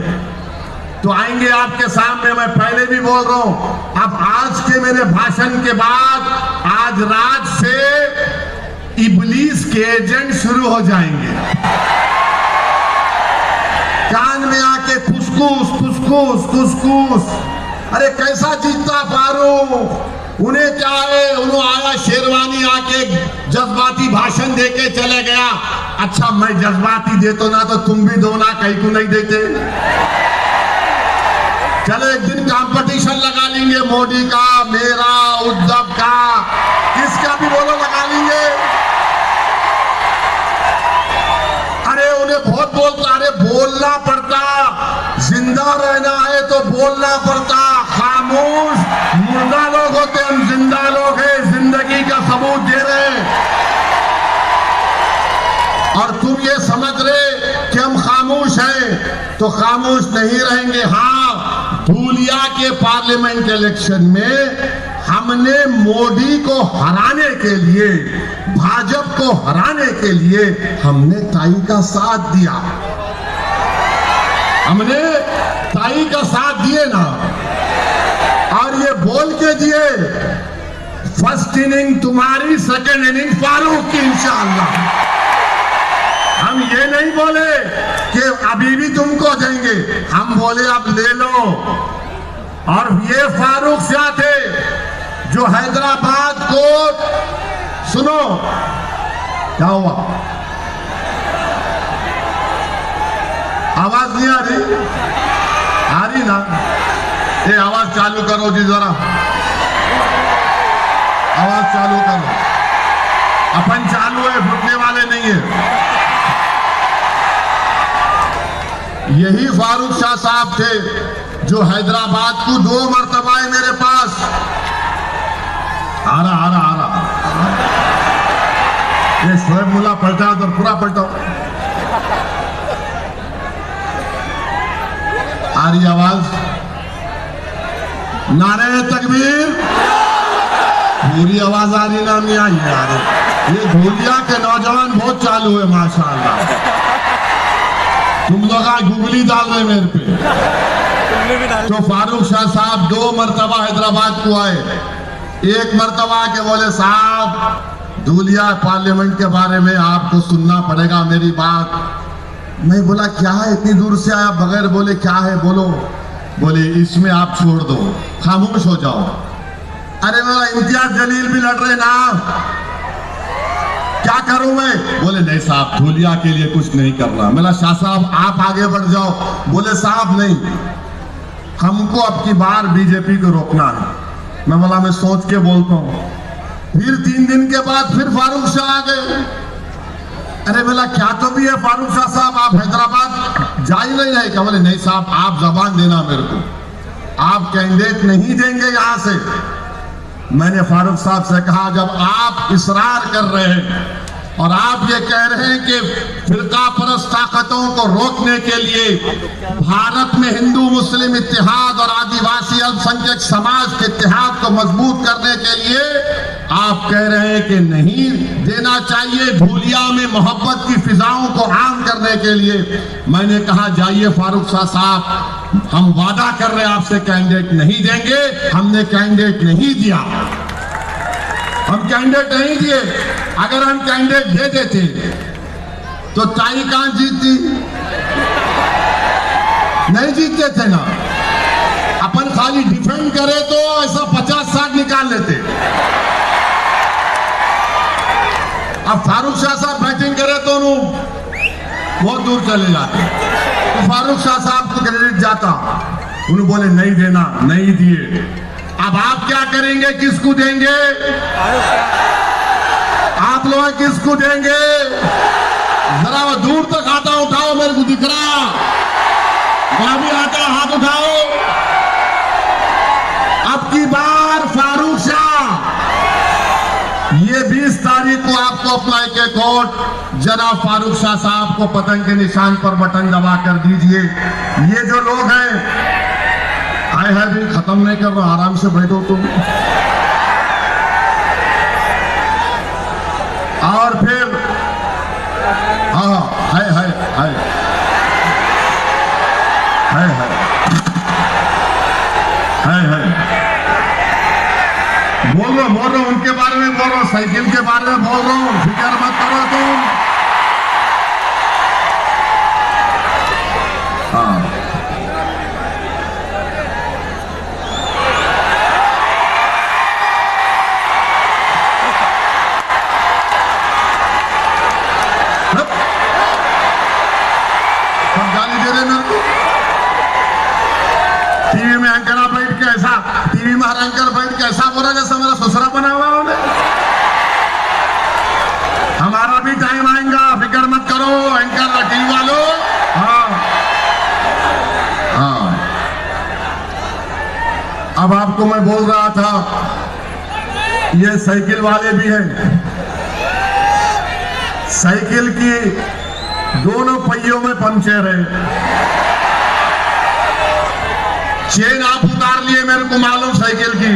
तो आएंगे आपके सामने, मैं पहले भी बोल रहा हूं, अब आज के मेरे भाषण के बाद आज रात से इबलीस के एजेंट शुरू हो जाएंगे, कान में आके खुसखुस खुसखुस खुसखुस। अरे कैसा जीतता फारूक, उन्हें क्या है, उन्होंने आया शेरवानी आके जज्बाती भाषण देके चले गया। अच्छा मैं जज्बाती देता ना तो तुम भी दो ना, कहीं को नहीं देते। चलो एक दिन कंपटीशन लगा लेंगे, मोदी का, मेरा, उद्धव का, किसका भी बोलो लगा लेंगे। अरे उन्हें बहुत बोलता, अरे बोलना पड़ता, जिंदा रहना है तो बोलना पड़ता। खामोश मुर्दा लोग होते, हम जिंदा लोग हैं, जिंदगी का सबूत दे रहे हैं। और तुम ये समझ रहे कि हम खामोश हैं, तो खामोश नहीं रहेंगे। हाँ, धूलिया के पार्लियामेंट इलेक्शन में हमने मोदी को हराने के लिए, भाजपा को हराने के लिए हमने ताई का साथ दिया, हमने ताई का साथ दिए ना। और ये बोल के दिए, फर्स्ट इनिंग तुम्हारी, सेकंड इनिंग फारूक की इंशाअल्लाह। हम ये नहीं बोले कि अभी भी तुमको देंगे, हम बोले अब ले लो। और ये फारूक शाह थे जो हैदराबाद को, सुनो क्या हुआ, आवाज नहीं आ रही ना? ये आवाज चालू करो जी, जरा आवाज चालू करो। अपन चालू है, फुटने वाले नहीं है। यही फारूक शाह साहब थे जो हैदराबाद को 2 मरतबा है मेरे पास। आ रहा ये शोएब मुल्ला पलटा तो पूरा पलटा। आ रही आवाज? नारे तकबीर, पूरी आवाज आ रही ना? नहीं आई यार। ये धूलिया के नौजवान बहुत चालू है माशाअल्लाह। तुम लोग गुगली डाल रहे मेरे पे। तो फारूक शाह साहब 2 मरतबा हैदराबाद को आए। एक मरतबा के बोले, साहब धूलिया पार्लियामेंट के बारे में आपको सुनना पड़ेगा मेरी बात। मैं बोला क्या है, इतनी दूर से आया बगैर बोले क्या है, बोलो। बोले इसमें आप छोड़ दो, खामोश हो जाओ। अरे मेरा इम्तियाज जलील भी लड़ रहे ना, क्या करूं मैं? बोले नहीं साहब, धूलिया के लिए कुछ नहीं करना। मेरा शाह साहब आप आगे बढ़ जाओ। बोले साहब नहीं, हमको अब की बार बीजेपी को रोकना है। मैं बोला मैं सोच के बोलता हूं। फिर 3 दिन के बाद फिर फारूक शाह आ गए। अरे बोला क्या तो भी है फारूक शाह साहब, आप हैदराबाद जा ही नहीं रहे क्या? बोले नहीं साहब, आप जबान देना मेरे को, आप कैंडिडेट नहीं देंगे यहां से। मैंने फारूक साहब से कहा, जब आप इसरार कर रहे हैं और आप ये कह रहे हैं कि फिरका परस्त ताकतों को रोकने के लिए, भारत में हिंदू मुस्लिम इत्तेहाद और आदिवासी अल्पसंख्यक समाज के इत्तेहाद को मजबूत करने के लिए आप कह रहे हैं कि नहीं देना चाहिए, धूलिया में मोहब्बत की फिजाओं को आम करने के लिए। मैंने कहा जाइए फारूक शाह साहब, हम वादा कर रहे हैं आपसे कैंडिडेट नहीं देंगे। हमने कैंडिडेट नहीं दिया, हम कैंडिडेट नहीं दिए। अगर हम कैंडिडेट दे देते तो ताई कहां जीतती? नहीं जीतते थे ना। अपन खाली डिफेंड करे तो ऐसा 50-60 निकाल लेते। अब फारूक शाह साहब बैटिंग करे तो बहुत दूर चले जाते। तो फारूक शाह साहब को क्रेडिट जाता। उन्होंने बोले नहीं देना, नहीं दिए। अब आप क्या करेंगे, किसको देंगे? आप लोग किसको देंगे? जरा वो दूर तक आता उठाओ, मेरे को दिख रहा। मैं भी आता, हाथ उठाओ। अपना एक एक वोट जनाब फारूक शाह साहब को पतंग के निशान पर बटन दबा कर दीजिए। ये जो लोग हैं, हाय हाय भी खत्म नहीं कर रहा, आराम से बैठो तुम। और फिर हाँ हाय हाय हाय हाय हाय हाय हाय बोल रहा हूँ, उनके बारे में बोल रहा हूँ, साइकिल के बारे में बोल रहा हूँ, फिक्र मत करो तुम। हाँ सब गाली दे रहे मेरे को। टीवी में एंकर बैठ के ऐसा, टीवी में हर एंकर बैठ के ऐसा बोला जैसा मेरा ससुरा बना हुआ है। हमारा भी टाइम आएगा, फिक्र मत करो एंकर टीवी वालों। हाँ हाँ अब आपको मैं बोल रहा था, ये साइकिल वाले भी हैं। साइकिल की दोनों पहियों में पंचर है। चेन आप उतार लिए, मेरे को मालूम साइकिल की।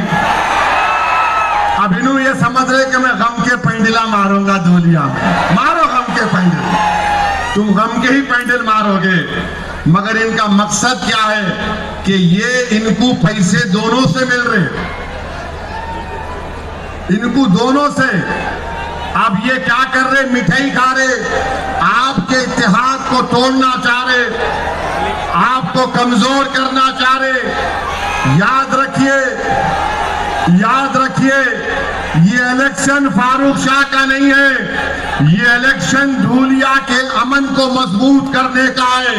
अब इन्हों ये समझ रहे कि मैं गम के पैंडला मारूंगा धूलिया में। मारो गम के पैंडल, तुम गम के ही पैंडल मारोगे। मगर इनका मकसद क्या है कि ये इनको पैसे दोनों से मिल रहे, इनको दोनों से। अब ये क्या कर रहे, मिठाई खा रहे, आपके इत्तेहाद को तोड़ना चाह रहे, आपको कमजोर करना चाह रहे। याद रखिए, याद रखिए, ये इलेक्शन फारूक शाह का नहीं है, ये इलेक्शन धूलिया के अमन को मजबूत करने का है।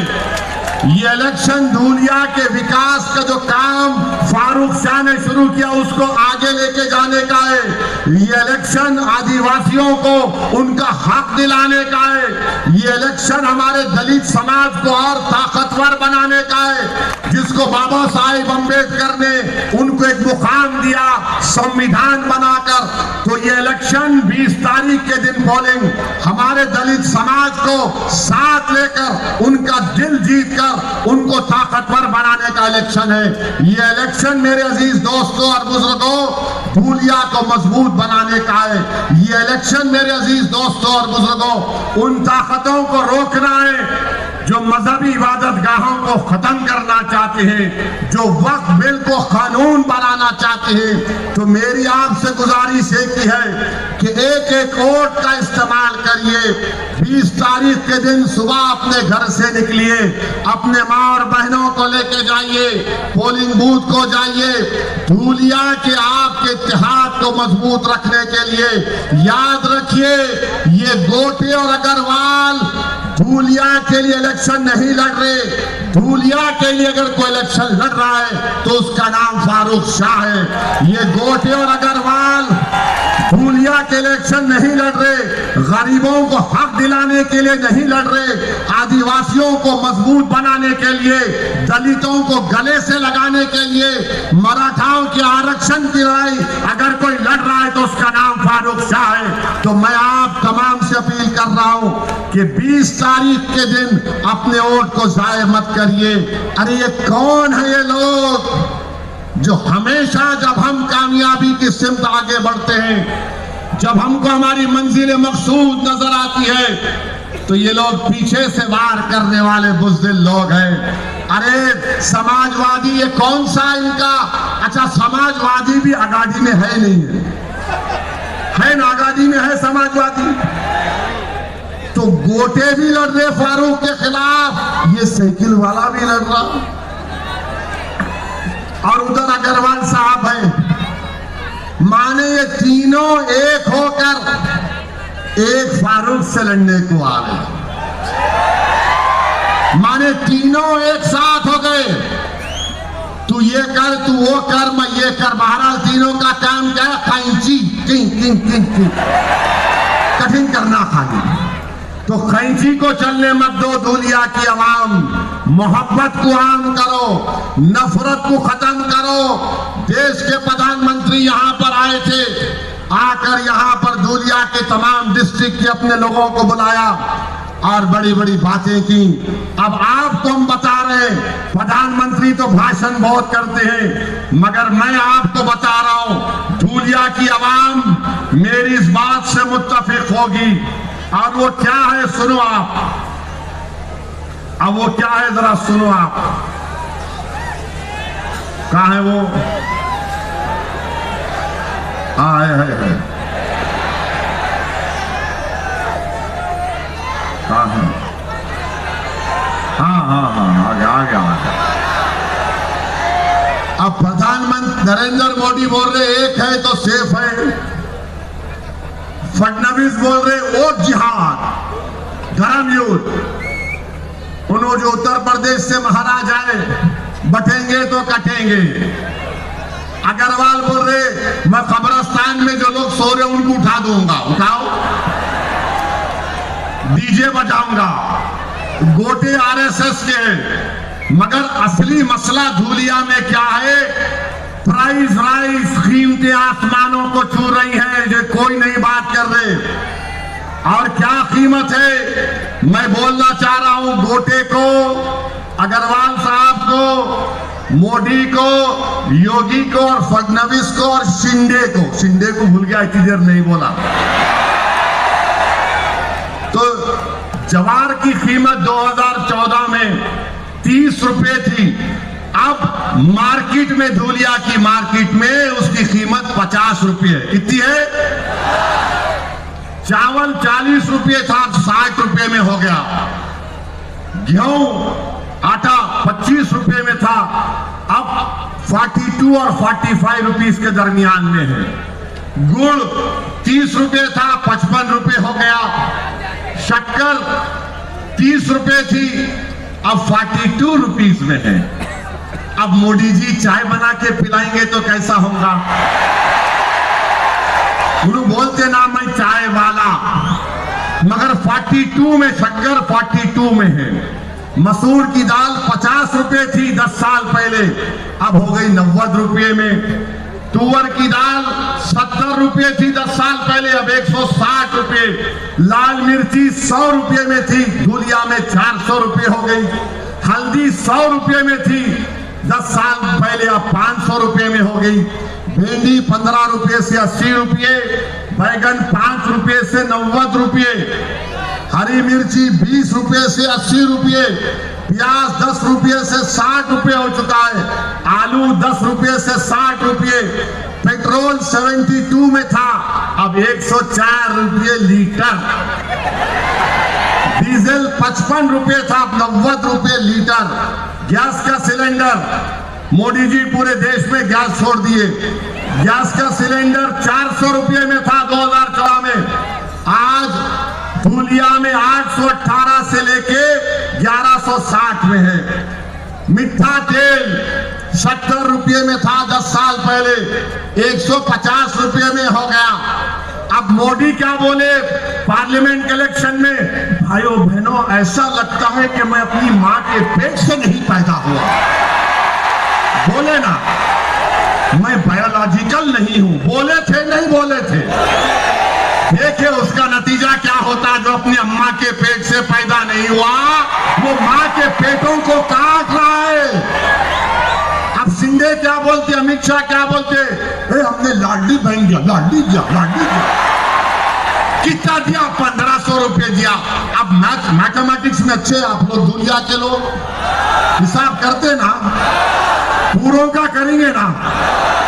ये इलेक्शन धूलिया के विकास का जो काम फारूक शाह ने शुरू किया उसको आगे लेके जाने का है। ये इलेक्शन आदिवासियों को उनका हक दिलाने का है। ये इलेक्शन हमारे दलित समाज को और ताकतवर बनाने का है, जिसको बाबा साहेब अम्बेडकर ने उनको एक मुकाम दिया संविधान बनाकर। तो ये इलेक्शन 20 तारीख के दिन पोलिंग हमारे दलित समाज को साथ लेकर उनका दिल जीतकर उनको ताकतवर बनाने का इलेक्शन है। ये इलेक्शन मेरे अजीज दोस्तों और बुजुर्गों धूलिया को मजबूत बनाने का है। ये इलेक्शन मेरे अजीज दोस्तों और बुजुर्गों उन ताकतों को रोकना है जो मजहबी इबादत गाहों को खत्म करना चाहते हैं, जो वक्फ बिल को कानून बनाना चाहते हैं। तो मेरी आपसे गुजारिश एक ही है कि एक एक वोट का इस्तेमाल करिए। 20 तारीख के दिन सुबह अपने घर से निकलिए, अपने माँ और बहनों को लेके जाइए, पोलिंग बूथ को जाइए। धूलिया के आपके इत्तेहाद को मजबूत रखने के लिए याद रखिए, ये गोटे और अग्रवाल धूलिया के लिए इलेक्शन नहीं लड़ रहे। धूलिया के लिए अगर कोई इलेक्शन लड़ रहा है तो उसका नाम फारूक शाह है। ये गोटे और अग्रवाल धूलिया के इलेक्शन नहीं लड़ रहे, गरीबों को हक दिलाने के लिए नहीं लड़ रहे, आदिवासियों को मजबूत बनाने के लिए, दलितों को गले से लगाने के लिए, मराठाओं के आरक्षण की लड़ाई अगर कोई लड़ रहा है तो उसका नाम फारूक शाह है। तो मैं आप तमाम से अपील कर रहा हूं कि 20 तारीख के दिन अपने वोट को जाया मत करिए। अरे ये कौन है ये लोग जो हमेशा जब हम कामयाबी की सिमत आगे बढ़ते हैं, जब हमको हमारी मंजिल मकसूद नजर आती है तो ये लोग पीछे से वार करने वाले बुज़दिल लोग हैं। अरे समाजवादी ये कौन सा इनका, अच्छा समाजवादी भी आगाड़ी में है नहीं है ना, आगाड़ी में है समाजवादी। तो गोटे भी लड़ रहे फारूक के खिलाफ, ये साइकिल वाला भी लड़ रहा, और उधर अग्रवाल साहब हैं। माने ये तीनों एक होकर एक फारूक से लड़ने को आ गए, माने तीनों एक साथ हो गए। तू ये कर, तू वो कर, मैं ये कर। बहरहाल तीनों का काम क्या है, कैंची किंग किंग किंग किंग कठिन करना खाली। तो कैंची को चलने मत दो धूलिया की आवाम। मोहब्बत को आम करो, नफरत को खत्म करो। देश के प्रधानमंत्री यहां पर आए थे, आकर यहाँ पर धूलिया के तमाम डिस्ट्रिक्ट के अपने लोगों को बुलाया और बड़ी बड़ी बातें की। अब आपको हम बता रहे हैं, प्रधानमंत्री तो भाषण बहुत करते हैं, मगर मैं आपको बता रहा हूं धूलिया की आवाम मेरी इस बात से मुत्तफिक होगी। और वो क्या है सुनो आप, अब वो क्या है जरा सुनो आप। कहाँ है वो? हाँ है। हाँ आगे। अब प्रधानमंत्री नरेंद्र मोदी बोल रहे एक है तो सेफ है, फडणवीस बोल रहे वो जिहाद धर्म युद्ध, उन्होंने जो उत्तर प्रदेश से महाराज आए बटेंगे तो कटेंगे। अग्रवाल बोल रहे मैं कब्रिस्तान में जो लोग सो रहे उनको उठा दूंगा, उठाओ, डीजे बजाऊंगा, गोटे आरएसएस के हैं। मगर असली मसला धूलिया में क्या है? प्राइस राइस, कीमतें आसमानों को छू रही हैं, जो कोई नहीं बात कर रहे। और क्या कीमत है? मैं बोलना चाह रहा हूं गोटे को, अग्रवाल साहब को, मोदी को, योगी को और फडणवीस को और शिंदे को भूल गया, इतनी देर नहीं बोला। तो जवार की कीमत 2014 में 30 रुपए थी, अब मार्केट में धूलिया की मार्केट में उसकी कीमत 50 रुपये है। कितनी है? चावल 40 रुपये था, 60 रुपये में हो गया। गेहूं आटा 25 रुपये में था, अब 42 और 45 रुपीस के दरमियान में है। गुड़ 30 रुपये था, 55 रुपये हो गया। शक्कर 30 रुपये थी, अब 42 रुपीस में है। अब मोदी जी चाय बना के पिलाएंगे तो कैसा होगा? उन्होंने बोलते ना मैं चाय वाला, मगर 42 में शक्कर 42 में है। मसूर की दाल 50 रुपए थी 10 साल पहले, अब हो गई 90 रुपये में। तुअर की दाल 70 रुपये थी 10 साल पहले, अब 160 रुपये। लाल मिर्ची 100 रुपये में थी, धूलिया में 400 रुपये हो गई। हल्दी 100 रुपये में थी 10 साल पहले, अब 500 रुपये में हो गई। भिंडी 15 रुपये से 80 रुपये, बैगन 5 रुपये से 90 रुपये, हरी मिर्ची 20 रुपये से 80 रुपये, प्याज 10 रुपये से 60 रुपये हो चुका है, आलू 10 रुपये से 60 रुपये, पेट्रोल 72 में था, अब 104 रुपये लीटर, डीजल 55 रुपये था, अब 90 रुपये लीटर। गैस का सिलेंडर, मोदी जी पूरे देश में गैस छोड़ दिए। गैस का सिलेंडर 400 रुपये में था 2014 में, आज धूलिया में 818 से लेके 1160 में है। मीठा तेल 70 रुपये में था 10 साल पहले, 150 रुपये में हो गया। अब मोदी क्या बोले पार्लियामेंट के इलेक्शन में? भाइयों बहनों, ऐसा लगता है कि मैं अपनी मां के पेट से नहीं पैदा हुआ। बोले ना, मैं बायोलॉजिकल नहीं हूं, बोले थे नहीं बोले थे। देखिए उसका नतीजा क्या होता, जो अपनी अम्मा के पेट से पैदा नहीं हुआ वो मां के पेटों को काट रहा है। अब शिंदे क्या बोलते, अमित शाह क्या बोलते, हमने लाडली बहन दिया, लाडली दिया, लाडली दिया। कितना दिया? 1500 रुपये दिया। अब मैथमेटिक्स में अच्छे आप लोग, दुनिया के लोग हिसाब करते ना, पूरों का करेंगे ना।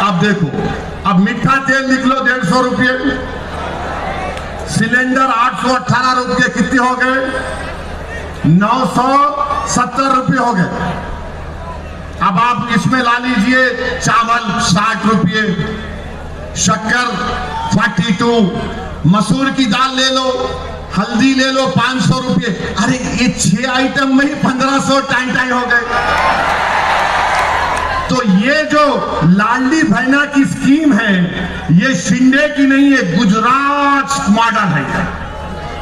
अब देखो, अब मीठा तेल लिख लो 150 रुपये, सिलेंडर 818 रुपये, कितने हो गए? 970 रुपये हो गए। अब आप इसमें ला लीजिए चावल 60 रुपये, शक्कर 42, मसूर की दाल ले लो, हल्दी ले लो 500 रुपये। अरे ये 6 आइटम में ही 1500 टाई हो गए। तो ये जो लाडली बहना की स्कीम है, ये शिंदे की नहीं है, गुजरात मॉडल है।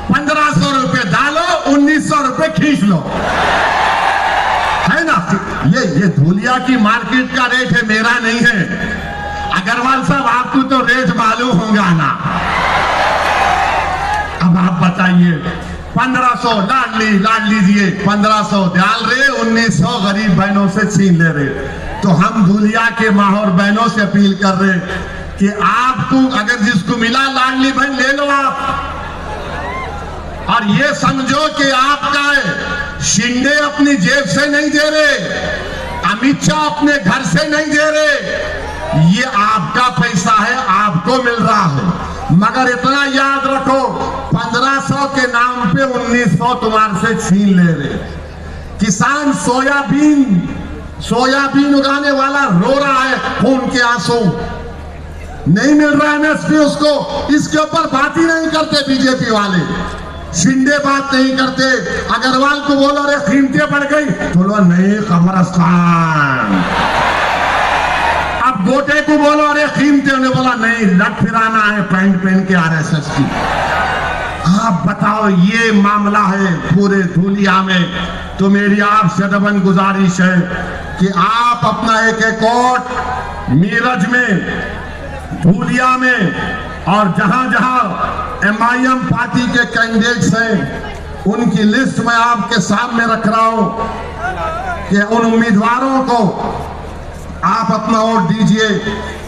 1500 रुपये डालो, 1900 रुपये खींच लो, है ना? ये धूलिया की मार्केट का रेट है, मेरा नहीं है। अग्रवाल साहब आपको तो रेट मालूम होगा ना। अब आप बताइए 1500 लाड लीजिए, 1500 डाल रहे, 1900 गरीब बहनों से छीन ले रहे। तो हम धूलिया के माँ और बहनों से अपील कर रहे कि आपको अगर जिसको मिला लाडली बहन ले लो आप, और ये समझो कि आपका है। शिंदे अपनी जेब से नहीं दे रहे, अमित शाह अपने घर से नहीं दे रहे, ये आपका पैसा है, आपको मिल रहा है। मगर इतना याद रखो 1500 के नाम पे 1900 तुम्हारे से छीन ले रहे। किसान सोयाबीन उगाने वाला रो रहा है खून के आंसू, नहीं मिल रहा है एमएसपी उसको। इसके ऊपर बात ही नहीं करते बीजेपी वाले, शिंदे बात नहीं करते। अग्रवाल को बोलो अरे कीमतें बढ़ गई, बोलो नहीं कब्रिस्तान। अब गोटे को बोलो अरे कीमतें, उन्हें बोला नहीं लट फिराना है पैंट पहन के आरएसएस की। आप बताओ ये मामला है पूरे धूलिया में। तो मेरी आपसे दबन गुजारिश है कि आप अपना एक वोट मीरज में, धूलिया में और जहां जहां एमआईएम पार्टी के कैंडिडेट्स हैं उनकी लिस्ट मैं आपके सामने रख रहा हूं कि उन उम्मीदवारों को आप अपना वोट दीजिए।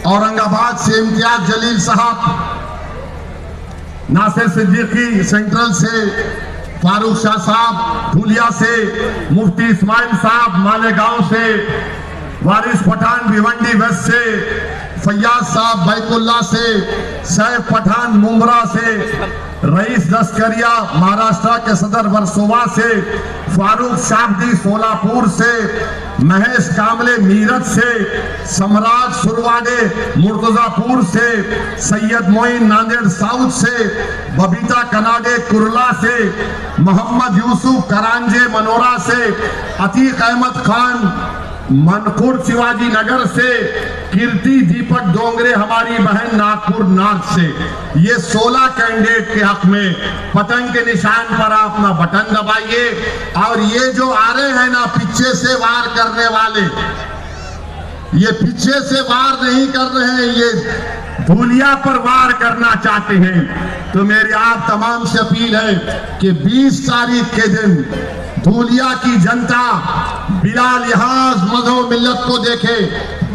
औरंगाबाद से इम्तियाज जलील साहब, नासिर सिद्दीकी सेंट्रल से, फारूक शाह साहब धूलिया से, मुफ्ती इस्माइल साहब मालेगांव से, वारिस पठान भिवंडी वेस्ट से, फैयाज साहब बैकुल्ला से, सैफ पठान मुंब्रा से, रईस दस्करिया महाराष्ट्र के सदर वर्सोवा से, फारूक शाब्दी सोलापुर से, महेश कामले मीरठ से, सम्राट सुरवाडे मुर्तजापुर से, सैयद मोइन नांदेड़ साउथ से, बबीता कनाडे कुरला से, मोहम्मद यूसुफ करांजे मनोरा से, अतीक अहमद खान मनपुर शिवाजी नगर से, कीर्ति दीपक डोंगरे हमारी बहन नागपुर नाग से। ये 16 कैंडिडेट के हक में पतंग के निशान पर आप अपना बटन दबाइए। और ये जो आ रहे हैं ना पीछे से वार करने वाले, ये पीछे से वार नहीं कर रहे हैं, ये धूलिया पर वार करना चाहते हैं। तो मेरी आप तमाम से अपील है कि 20 तारीख के दिन धूलिया की जनता बिला लिहाज मजहब मिल्लत को देखे,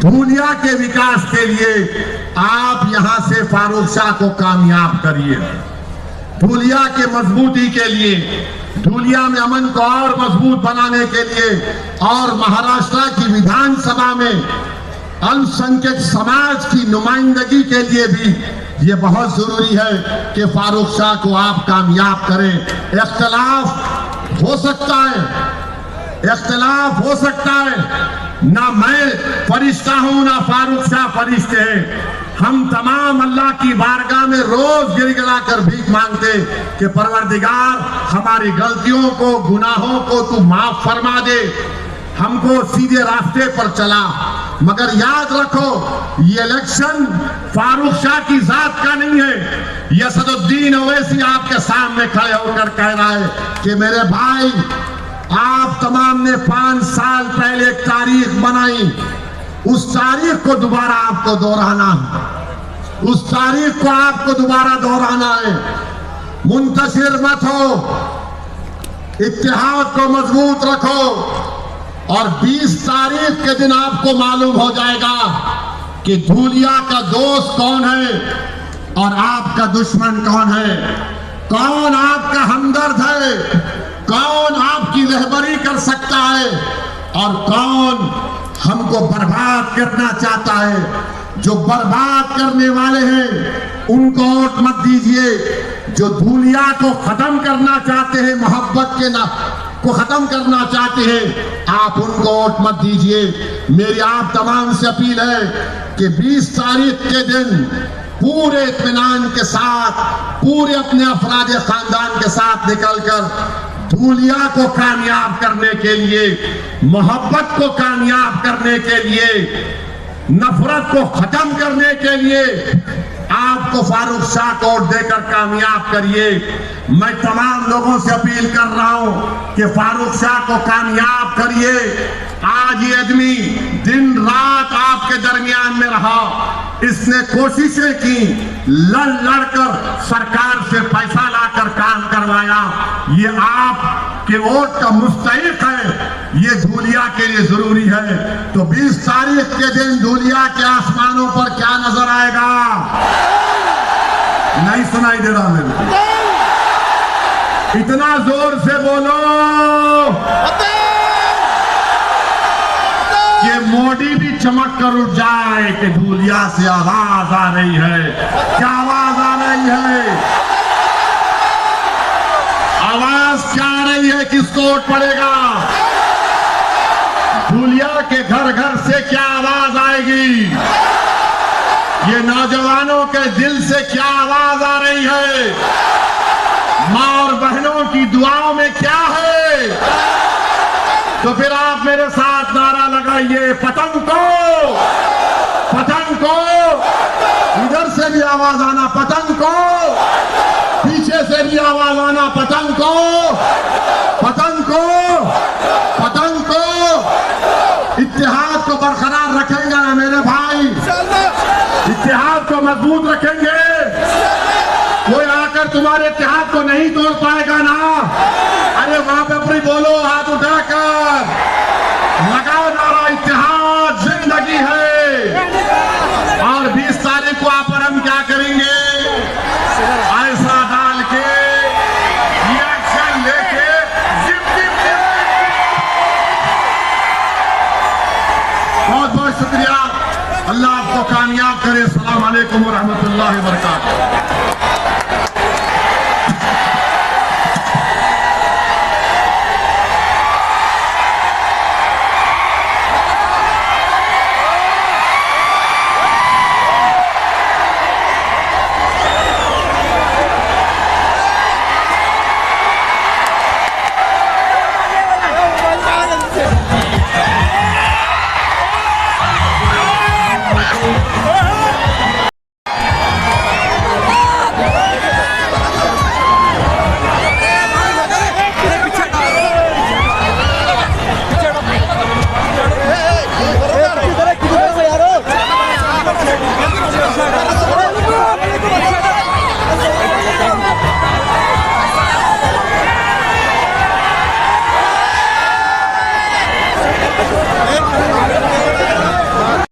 धूलिया के विकास के लिए आप यहां से फारूक शाह को कामयाब करिए। धूलिया के मजबूती के लिए, धूलिया में अमन को और मजबूत बनाने के लिए और महाराष्ट्र की विधानसभा में अल्पसंख्यक समाज की नुमाइंदगी के लिए भी ये बहुत जरूरी है कि फारूक शाह को आप कामयाब करें। इख्तलाफ हो सकता है, इख्तलाफ हो सकता है, ना मैं फरिश्ता हूं ना फारूक शाह फरिश्ते हैं। हम तमाम अल्लाह की बारगाह में रोज गिड़गिड़ा कर भीख मांगते कि परवरदिगार हमारी गलतियों को, गुनाहों को तू माफ फरमा दे, हमको सीधे रास्ते पर चला। मगर याद रखो ये इलेक्शन फारूक शाह की जात का नहीं है। ये असदुद्दीन ओवैसी आपके सामने खड़े होकर कह रहा है कि मेरे भाई आप तमाम ने 5 साल पहले एक तारीख बनाई, उस तारीख को दोबारा आपको दोहराना है, उस तारीख को आपको दोबारा दोहराना है। मुंतशिर मत हो, इत्तेहाद को मजबूत रखो और 20 तारीख के दिन आपको मालूम हो जाएगा कि धूलिया का दोस्त कौन है और आपका दुश्मन कौन है, कौन आपका हमदर्द है, कौन आपकी रहबरी कर सकता है और कौन हमको बर्बाद करना चाहता है। जो बर्बाद करने वाले हैं उनको वोट मत दीजिए, जो धूलिया को खत्म करना चाहते हैं, मोहब्बत के ना को खत्म करना चाहते हैं, आप उनको वोट मत दीजिए। मेरी आप तमाम से अपील है कि 20 तारीख के दिन पूरे इत्मीनान के साथ, पूरे अपने अफराद खानदान के साथ निकलकर धूलिया को कामयाब करने के लिए, मोहब्बत को कामयाब करने के लिए, नफरत को खत्म करने के लिए आपको फारूक शाह को वोट देकर कामयाब करिए। मैं तमाम लोगों से अपील कर रहा हूं कि फारूक शाह को कामयाब करिए। आज ये आदमी दिन रात आपके दरमियान में रहा, इसने कोशिशें की, लड़ कर सरकार से पैसा लाकर काम करवाया। ये आपके वोट का मुस्तहिक है, ये धूलिया के लिए जरूरी है। तो 20 तारीख के दिन धूलिया के आसमानों पर क्या नजर आएगा? नहीं सुनाई दे रहा मेरे को, इतना जोर से बोलो कि मोदी भी चमक कर उठ जाए कि धूलिया से आवाज आ रही है। क्या आवाज आ रही है? आवाज क्या आ रही है? किसको वोट पड़ेगा? धूलिया के घर घर से क्या आवाज आएगी? ये नौजवानों के दिल से क्या आवाज आ रही है? माँ और बहनों की दुआओं में क्या है? तो फिर आप मेरे साथ नारा लगाइए, पतंग को, पतंग को। इधर से भी आवाज आना, पतंग को। पीछे से भी आवाज आना, पतंग को, पतंग को, पतंग को। इत्तेहाद को बरकरार रखेंगे ना मेरे भाई? इत्तेहाद को मजबूत रखेंगे। कोई आकर तुम्हारे इत्तेहाद को नहीं तोड़ पाएगा ना। अरे वहां पे अपनी बोलो, हाथ उठाकर लगाओ नारा, इत्तेहाद जिंदगी है। और 20 तारीख को आप और हम क्या करेंगे? ऐसा डाल के रिएक्शन लेके बहुत बहुत शुक्रिया। अल्लाह आपको कामयाब करे। अस्सलाम वालेकुम व रहमतुल्लाहि व बरकातहू।